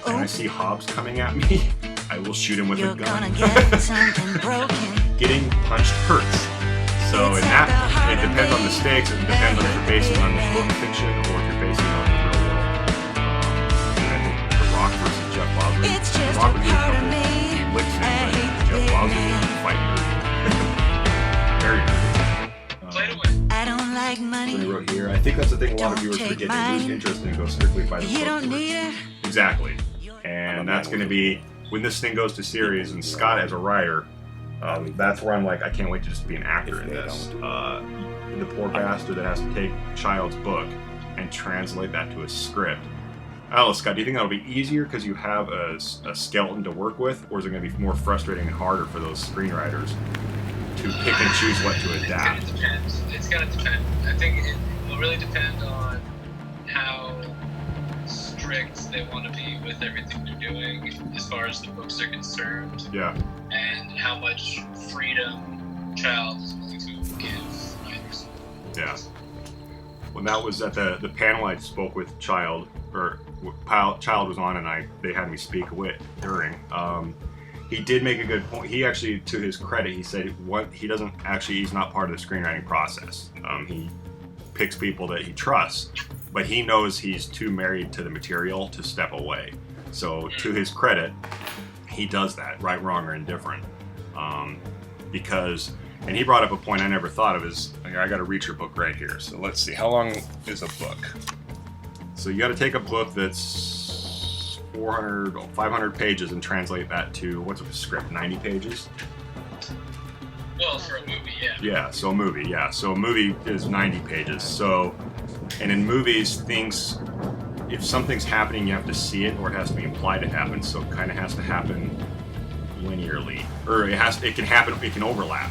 Speaker 2: and I see Hobbs coming at me, I will shoot him with a gun. Getting punched hurts. So in that, it depends on the stakes. It depends on if you're basing it on the book fiction or if you're basing it on the real world. And I think The Rock versus Jeff Bosley. The Rock would do a couple licks in, but Jeff Bosley would fight dirty. Very dirty.
Speaker 3: Play it away.
Speaker 4: I don't like
Speaker 2: So
Speaker 4: money.
Speaker 2: they wrote here, I I think that's the thing a lot of
Speaker 4: Don't
Speaker 2: viewers
Speaker 4: take
Speaker 2: forget. They lose
Speaker 4: mine.
Speaker 2: interest and go strictly by the
Speaker 4: You
Speaker 2: book
Speaker 4: don't
Speaker 2: tour.
Speaker 4: need it.
Speaker 2: Exactly. And that's going to be when this thing goes to series, and Scott as a writer, that's where I'm like, I can't wait to just be an actor in this. The poor bastard that has to take Child's book and translate that to a script. I don't know, Scott, do you think that'll be easier because you have a skeleton to work with, or is it going to be more frustrating and harder for those screenwriters to pick and choose what to adapt?
Speaker 3: It's going to depend. It's going to depend. I think it will really depend on how strict they want to be with everything they're doing as far as the books are concerned,
Speaker 2: Yeah.
Speaker 3: and how much freedom Child is willing to give writers.
Speaker 2: Yeah. When that was at the panel I spoke with Child, or Child was on, and they had me speak with during. He did make a good point. He actually, to his credit, he said he's not part of the screenwriting process. He picks people that he trusts, but he knows he's too married to the material to step away. So to his credit, he does that, right, wrong, or indifferent. Because, and he brought up a point I never thought of, is, I got to read your book right here. So let's see, how long is a book? So you got to take a book that's 500 pages and translate that to, what's a script, 90 pages?
Speaker 3: Well, for a movie, yeah.
Speaker 2: Yeah, so a movie, yeah. So a movie is 90 pages. So, and in movies, if something's happening, you have to see it, or it has to be implied to happen. So it kind of has to happen linearly, or it can overlap,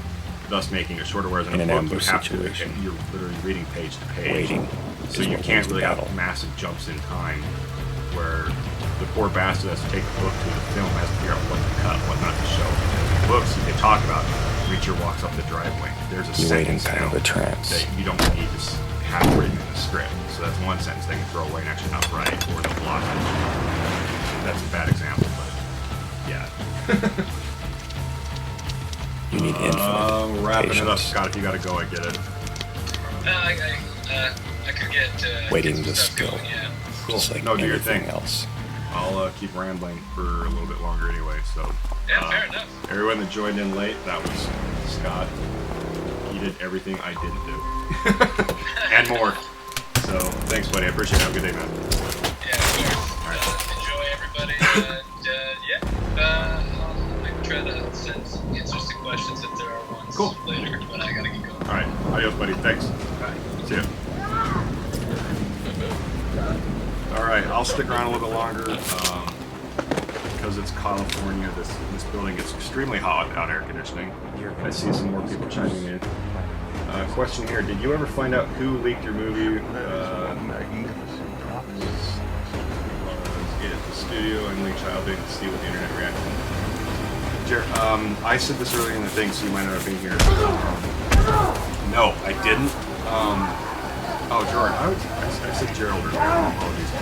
Speaker 2: thus making it shorter. Whereas in
Speaker 1: In
Speaker 2: a
Speaker 1: an
Speaker 2: book, you
Speaker 1: ambush
Speaker 2: have
Speaker 1: situation.
Speaker 2: you're literally reading page to page.
Speaker 1: Waiting
Speaker 2: So
Speaker 1: is
Speaker 2: you
Speaker 1: what
Speaker 2: can't
Speaker 1: wins the
Speaker 2: really
Speaker 1: battle.
Speaker 2: have massive jumps in time, where the poor bastard has to take the book to the film, has to figure out what to cut, what not to show. In books, they talk about Reacher walks up the driveway. There's a
Speaker 1: You wait in
Speaker 2: sentence
Speaker 1: kind
Speaker 2: now
Speaker 1: of a trance.
Speaker 2: that you don't need to have written in the script. So that's one sentence they can throw away and actually not write, or they'll block it. That's a bad example, but yeah.
Speaker 1: You need infinite
Speaker 2: Wrapping it up,
Speaker 1: patience.
Speaker 2: Scott. If you gotta go, I get it.
Speaker 3: I could get
Speaker 1: Waiting
Speaker 3: get some
Speaker 1: to
Speaker 3: stuff
Speaker 1: spill.
Speaker 3: going, yeah.
Speaker 1: Just like
Speaker 2: No, do your
Speaker 1: everything
Speaker 2: thing.
Speaker 1: else.
Speaker 2: I'll keep rambling for a little bit longer anyway. So,
Speaker 3: Yeah, fair enough.
Speaker 2: everyone that joined in late, that was Scott. He did everything I didn't do, and more. So, thanks, buddy. I appreciate it. Have a good day, man.
Speaker 3: Yeah, of course. Enjoy, everybody, and I'll try to answer some questions if there are ones
Speaker 2: Cool.
Speaker 3: later, but I gotta get going.
Speaker 2: All right, adios, buddy. Thanks.
Speaker 3: Bye.
Speaker 2: See ya. All right, I'll stick around a little bit longer because it's California. This building gets extremely hot without air conditioning. I see some more people chiming in. Question here: did you ever find out who leaked your movie? Was it the studio and Lee Child didn't see what the internet reaction? I said this earlier in the thing, so you might not have been here. No, I didn't. Oh, Jordan, I said Gerald earlier. Apologies.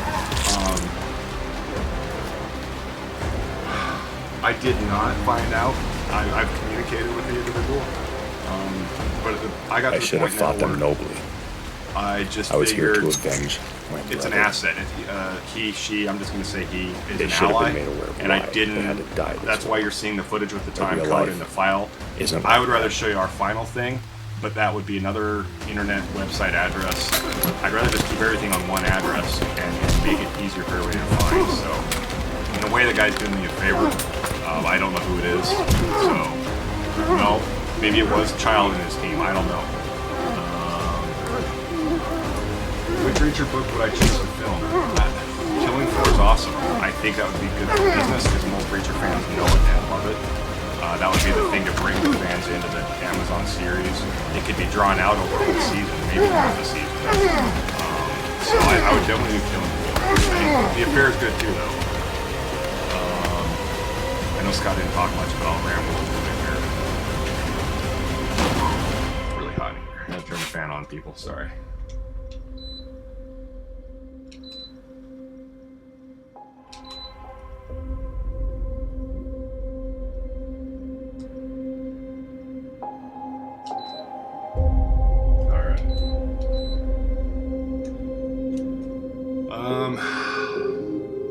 Speaker 2: I did not find out. I've communicated with the individual, but I got.
Speaker 1: I
Speaker 2: to the
Speaker 1: should have
Speaker 2: point now
Speaker 1: fought them
Speaker 2: where
Speaker 1: nobly.
Speaker 2: I just
Speaker 1: I was here
Speaker 2: figured
Speaker 1: to avenge my
Speaker 2: it's an
Speaker 1: brother.
Speaker 2: asset. He, she. I'm just going to say he is
Speaker 1: They
Speaker 2: an
Speaker 1: should have
Speaker 2: ally,
Speaker 1: been made aware of
Speaker 2: and
Speaker 1: why
Speaker 2: I
Speaker 1: they
Speaker 2: didn't.
Speaker 1: had to die this
Speaker 2: That's
Speaker 1: way.
Speaker 2: why you're seeing the footage with the time
Speaker 1: real
Speaker 2: code
Speaker 1: life
Speaker 2: in the file.
Speaker 1: Isn't
Speaker 2: I
Speaker 1: like
Speaker 2: would rather
Speaker 1: that.
Speaker 2: show you our final thing, but that would be another internet website address. I'd rather just keep everything on one address and make it easier for everybody to find. So, in a way, the guy's doing me a favor. I don't know who it is. So, no, maybe it was Child and his team. I don't know. Which Reacher book would I choose to film? Killing Floor is awesome. I think that would be good for business because most Reacher fans know it and love it. That would be the thing to bring the fans into the Amazon series. It could be drawn out over a whole season, maybe half a season. So I would definitely do Killing Floor. The Affair is good too, though. I know Scott didn't talk much, but I'll ramble a little bit here. It's really hot in here. I gotta turn the fan on, people. Sorry.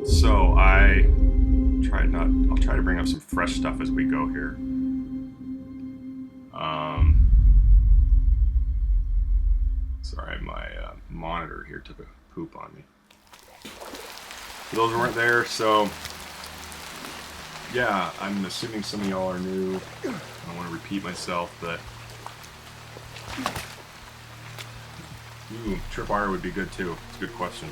Speaker 2: So I'll try to bring up some fresh stuff as we go here. Sorry, my monitor here took a poop on me. For those who weren't there, so yeah, I'm assuming some of y'all are new. I don't want to repeat myself, but tripwire would be good too. It's a good question.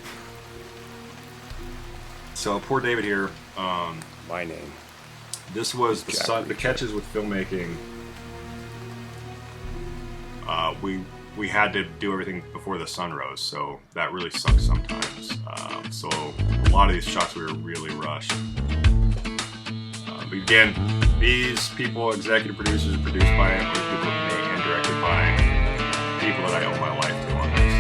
Speaker 2: So poor David here.
Speaker 1: My name.
Speaker 2: This was the catches with filmmaking. We had to do everything before the sun rose, so that really sucks sometimes. So a lot of these shots we were really rushed. But again, these people, executive producers, are produced by other people and directed by people that I owe my life to on this.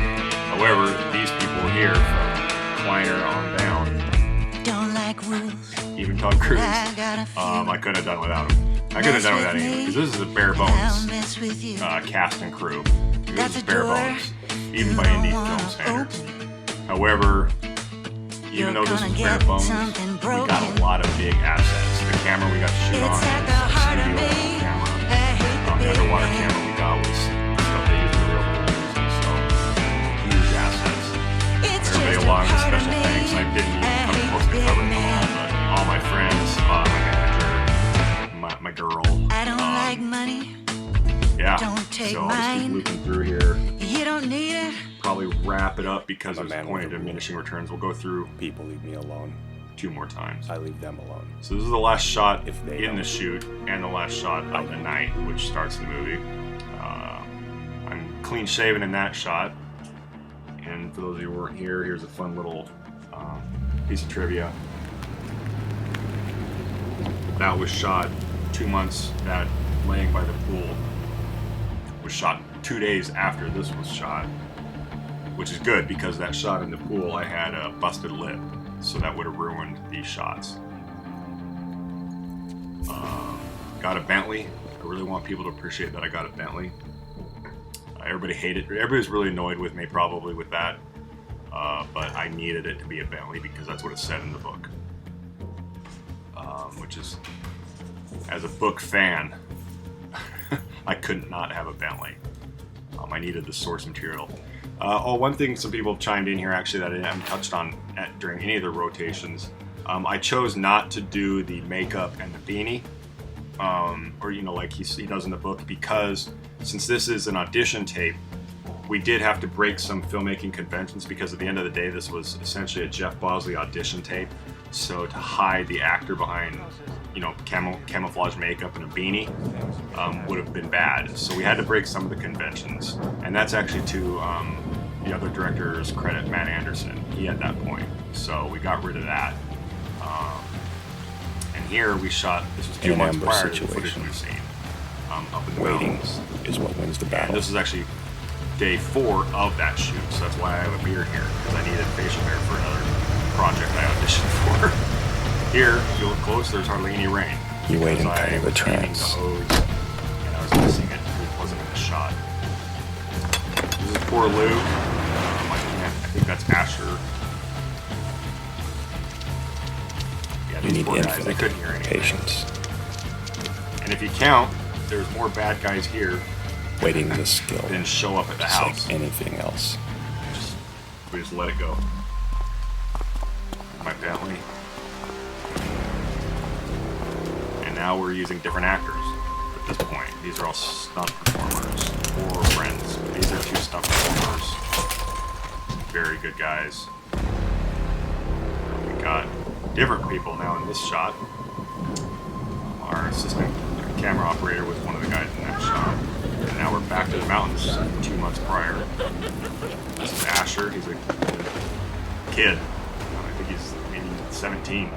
Speaker 2: However, these people here, from Kleiner on down,
Speaker 4: Don't like rules.
Speaker 2: even Tom Cruise,
Speaker 4: I got a few.
Speaker 2: I couldn't have done without him. I couldn't have done without him because this is a bare
Speaker 4: I'll
Speaker 2: bones
Speaker 4: mess with you.
Speaker 2: cast and crew. This
Speaker 4: That's
Speaker 2: is
Speaker 4: a
Speaker 2: bare
Speaker 4: door
Speaker 2: bones, even
Speaker 4: you
Speaker 2: by
Speaker 4: don't
Speaker 2: indie
Speaker 4: wanna
Speaker 2: film standards.
Speaker 4: open.
Speaker 2: However,
Speaker 4: You're
Speaker 2: even though this
Speaker 4: gonna
Speaker 2: was bare
Speaker 4: get
Speaker 2: bones,
Speaker 4: something
Speaker 2: we got
Speaker 4: broken.
Speaker 2: a lot of big assets. The camera we got to shoot on
Speaker 4: It's at
Speaker 2: is
Speaker 4: the
Speaker 2: a
Speaker 4: heart of
Speaker 2: studio
Speaker 4: me.
Speaker 2: camera.
Speaker 4: I hate the
Speaker 2: The
Speaker 4: big
Speaker 2: underwater
Speaker 4: man.
Speaker 2: camera we got was stuff they used in the real world. So huge assets.
Speaker 4: It's
Speaker 2: Everybody
Speaker 4: just a
Speaker 2: along with
Speaker 4: part of
Speaker 2: special
Speaker 4: me.
Speaker 2: thanks. I didn't even
Speaker 4: I
Speaker 2: come
Speaker 4: hate
Speaker 2: close to
Speaker 4: the big
Speaker 2: covering them all,
Speaker 4: man.
Speaker 2: but all my friends, my manager, my girl.
Speaker 4: I don't like money.
Speaker 2: Yeah.
Speaker 4: Don't take
Speaker 2: so I'll just keep
Speaker 4: mine.
Speaker 2: looping through here.
Speaker 4: You don't need it.
Speaker 2: Probably wrap it up because
Speaker 1: I'm a
Speaker 2: there's a
Speaker 1: man
Speaker 2: point of
Speaker 1: with a rule.
Speaker 2: diminishing returns. We'll go through
Speaker 1: People leave me alone.
Speaker 2: 2 more times.
Speaker 1: I leave them alone.
Speaker 2: So this is the last shot
Speaker 1: If they
Speaker 2: in
Speaker 1: don't.
Speaker 2: the shoot and the last shot of the night, which starts the movie. I'm clean shaven in that shot. And for those of you who weren't here, here's a fun little piece of trivia. That was shot 2 months. That laying by the pool was shot 2 days after this was shot, which is good because that shot in the pool I had a busted lip, so that would have ruined these shots. Got a Bentley. I really want people to appreciate that I got a Bentley. Everybody hated. Everybody's really annoyed with me probably with that, but I needed it to be a Bentley because that's what it said in the book. Which is, as a book fan, I couldn't not have a Bentley. I needed the source material. One thing some people have chimed in here actually that I haven't touched on during any of the rotations. I chose not to do the makeup and the beanie, or like he does in the book, because since this is an audition tape, we did have to break some filmmaking conventions because at the end of the day, this was essentially a Jeff Bosley audition tape. So to hide the actor behind, camouflage makeup and a beanie would have been bad. So we had to break some of the conventions, and that's actually to the other director's credit, Matt Anderson. He had that point, so we got rid of that. And here we shot. This was 2
Speaker 1: An
Speaker 2: months
Speaker 1: ambush
Speaker 2: prior to the footage
Speaker 1: situation.
Speaker 2: we've seen up in the
Speaker 1: Waiting
Speaker 2: mountains.
Speaker 1: is what wins the
Speaker 2: And
Speaker 1: battle.
Speaker 2: this is actually day 4 of that shoot, so that's why I have a beard here, because I needed facial hair for another project I auditioned for. Here, if you look close, there's hardly any rain.
Speaker 1: You wait in
Speaker 2: because
Speaker 1: kind
Speaker 2: I
Speaker 1: of a
Speaker 2: was aiming
Speaker 1: trance.
Speaker 2: the hose, and I was missing it. It wasn't in the shot. This is poor Lou. I think that's Asher. Yeah,
Speaker 1: You
Speaker 2: these
Speaker 1: need
Speaker 2: poor guys, they
Speaker 1: infinite
Speaker 2: couldn't hear anything.
Speaker 1: patience.
Speaker 2: And if you count, there's more bad guys here
Speaker 1: Waiting is skill.
Speaker 2: than show up at the
Speaker 1: Just
Speaker 2: house.
Speaker 1: like anything else.
Speaker 2: We just let it go. My Bentley. And now we're using different actors at this point. These are all stunt performers or friends. These are 2 stunt performers. Very good guys. We got different people now in this shot. Our assistant camera operator was one of the guys in that shot. And now we're back to the mountains 2 months prior. This is Asher. He's a kid. I think he's maybe 17.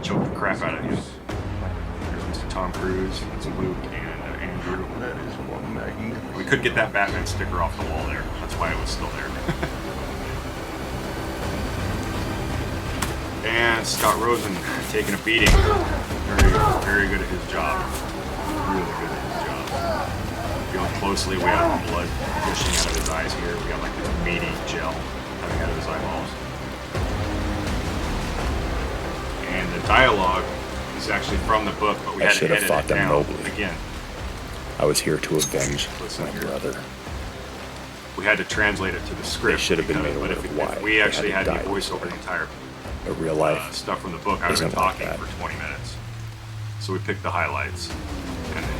Speaker 2: Choked the crap out of him. There's Mr. Tom Cruise, that's Luke, and Andrew.
Speaker 5: That is one magnificent.
Speaker 2: We could get that Batman sticker off the wall there. That's why it was still there. And Scott Rosen taking a beating. Very good at his job. Really good at his job. If you look closely, we have blood gushing out of his eyes here. We got like this meaty gel coming out of his eyeballs. And the dialogue is actually from the book, but we
Speaker 1: I
Speaker 2: had to
Speaker 1: should have
Speaker 2: edit
Speaker 1: fought
Speaker 2: it
Speaker 1: them
Speaker 2: down
Speaker 1: nobly.
Speaker 2: again.
Speaker 1: I was here to avenge
Speaker 2: Listen
Speaker 1: my
Speaker 2: here.
Speaker 1: brother.
Speaker 2: we had to translate it to the script.
Speaker 1: should have been
Speaker 2: because-
Speaker 1: made
Speaker 2: but
Speaker 1: aware
Speaker 2: if,
Speaker 1: of why
Speaker 2: if we
Speaker 1: they
Speaker 2: actually
Speaker 1: had
Speaker 2: had
Speaker 1: to
Speaker 2: me
Speaker 1: die
Speaker 2: voice over the
Speaker 1: before.
Speaker 2: entire
Speaker 1: But real life
Speaker 2: stuff from the book, I would have
Speaker 1: isn't
Speaker 2: been
Speaker 1: like
Speaker 2: talking
Speaker 1: that.
Speaker 2: for 20 minutes. So we picked the highlights and then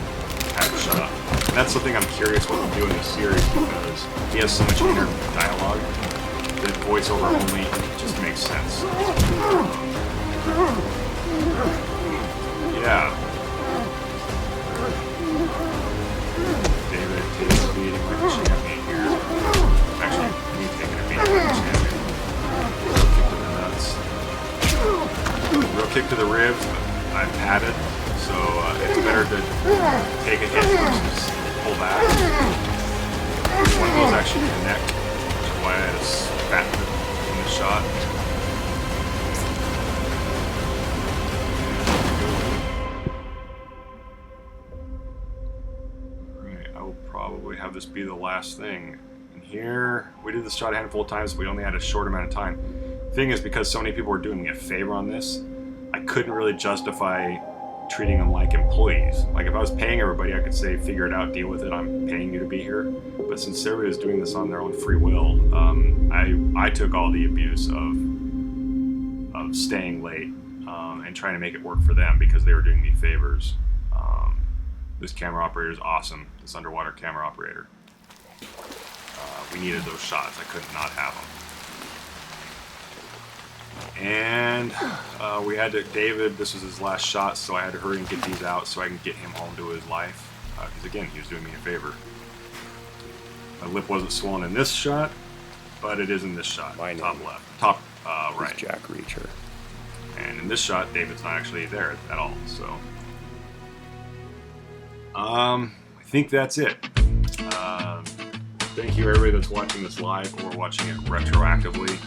Speaker 2: had to shut up. And that's the thing I'm curious what to do in this series because he has so much inner dialogue that voiceover only just makes sense. Yeah. David takes a beating like a champion here. Actually, me taking a beating like a champion. Kick to the nuts. Real kick to the ribs, but I'm padded, so it's better to take a hit versus pull back. One of those actually connect, which is why I had to spat in the shot. Alright, I will probably have this be the last thing. And here, we did this shot a handful of times, but we only had a short amount of time. Thing is, because so many people were doing me a favor on this, I couldn't really justify treating them like employees. Like if I was paying everybody, I could say, figure it out, deal with it, I'm paying you to be here. But since everybody was doing this on their own free will, I took all the abuse of staying late and trying to make it work for them because they were doing me favors. This camera operator is awesome, this underwater camera operator. We needed those shots, I could not have them. And we had to, David, this was his last shot, so I had to hurry and get these out so I can get him home to his life. Because again, he was doing me a favor. My lip wasn't swollen in this shot, but it is in this shot.
Speaker 1: My name
Speaker 2: Top left. Top right.
Speaker 1: He's Jack Reacher.
Speaker 2: And in this shot, David's not actually there at all, so. I think that's it. Thank you everybody that's watching this live or watching it retroactively.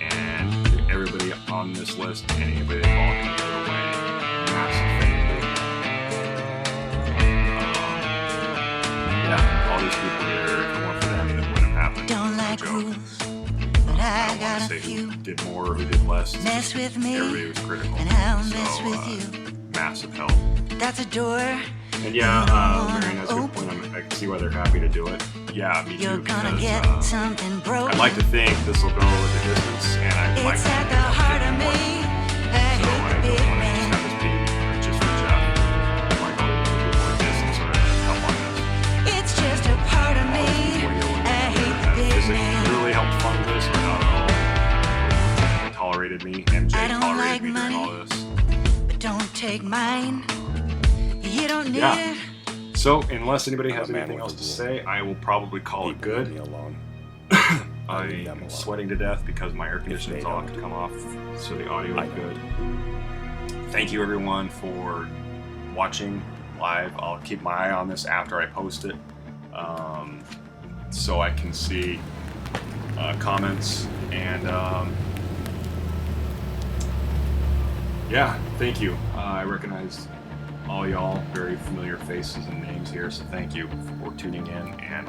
Speaker 2: And to everybody on this list and anybody that followed me the other way, massive thank you. Yeah, all these people there, if it weren't for them, it wouldn't have happened.
Speaker 4: Don't
Speaker 2: No
Speaker 4: like
Speaker 2: joke.
Speaker 4: rules, but
Speaker 2: I
Speaker 4: I
Speaker 2: don't
Speaker 4: got
Speaker 2: want
Speaker 4: a
Speaker 2: to say
Speaker 4: few.
Speaker 2: who did more or who did less. It's
Speaker 4: Mess
Speaker 2: just
Speaker 4: with me,
Speaker 2: everybody was critical.
Speaker 4: and I'll
Speaker 2: So,
Speaker 4: mess with you.
Speaker 2: Massive help.
Speaker 4: That's a door.
Speaker 2: And yeah, Marion, that's a good point. I can see why they're happy to do it. Yeah, me
Speaker 4: You're
Speaker 2: too.
Speaker 4: gonna
Speaker 2: Because
Speaker 4: get something broken.
Speaker 2: I'd like to think this will go the distance, and I'd like
Speaker 4: It's
Speaker 2: to
Speaker 4: at
Speaker 2: think
Speaker 4: the
Speaker 2: I'll
Speaker 4: heart
Speaker 2: get
Speaker 4: of
Speaker 2: more.
Speaker 4: me.
Speaker 2: So
Speaker 4: I
Speaker 2: I
Speaker 4: hate the
Speaker 2: don't
Speaker 4: big
Speaker 2: want to
Speaker 4: man.
Speaker 2: just have this be just for Jeff. Like, oh, people like this and sort of help on this.
Speaker 4: It's just a part of
Speaker 2: All
Speaker 4: me.
Speaker 2: these people here would
Speaker 4: I hate the big
Speaker 2: physically
Speaker 4: man.
Speaker 2: really helped fund this or not at all. They tolerated me. MJ
Speaker 4: I don't
Speaker 2: tolerated
Speaker 4: like
Speaker 2: me during all
Speaker 4: money.
Speaker 2: this.
Speaker 4: But don't take mine. You don't need
Speaker 2: Yeah.
Speaker 4: it.
Speaker 2: So, unless anybody has
Speaker 1: I'm a man
Speaker 2: anything
Speaker 1: with
Speaker 2: else
Speaker 1: a
Speaker 2: to
Speaker 1: rule.
Speaker 2: say, I will probably call it
Speaker 1: People leave
Speaker 2: good.
Speaker 1: me alone.
Speaker 2: I
Speaker 1: leave them
Speaker 2: am
Speaker 1: alone.
Speaker 2: sweating to death because my air conditioning's
Speaker 1: they
Speaker 2: all
Speaker 1: don't.
Speaker 2: have to come off, so the audio
Speaker 1: I
Speaker 2: is
Speaker 1: know.
Speaker 2: good. Thank you everyone for watching live. I'll keep my eye on this after I post it, so I can see comments and yeah, thank you. I recognize all y'all, very familiar faces and names here, so thank you for tuning in, and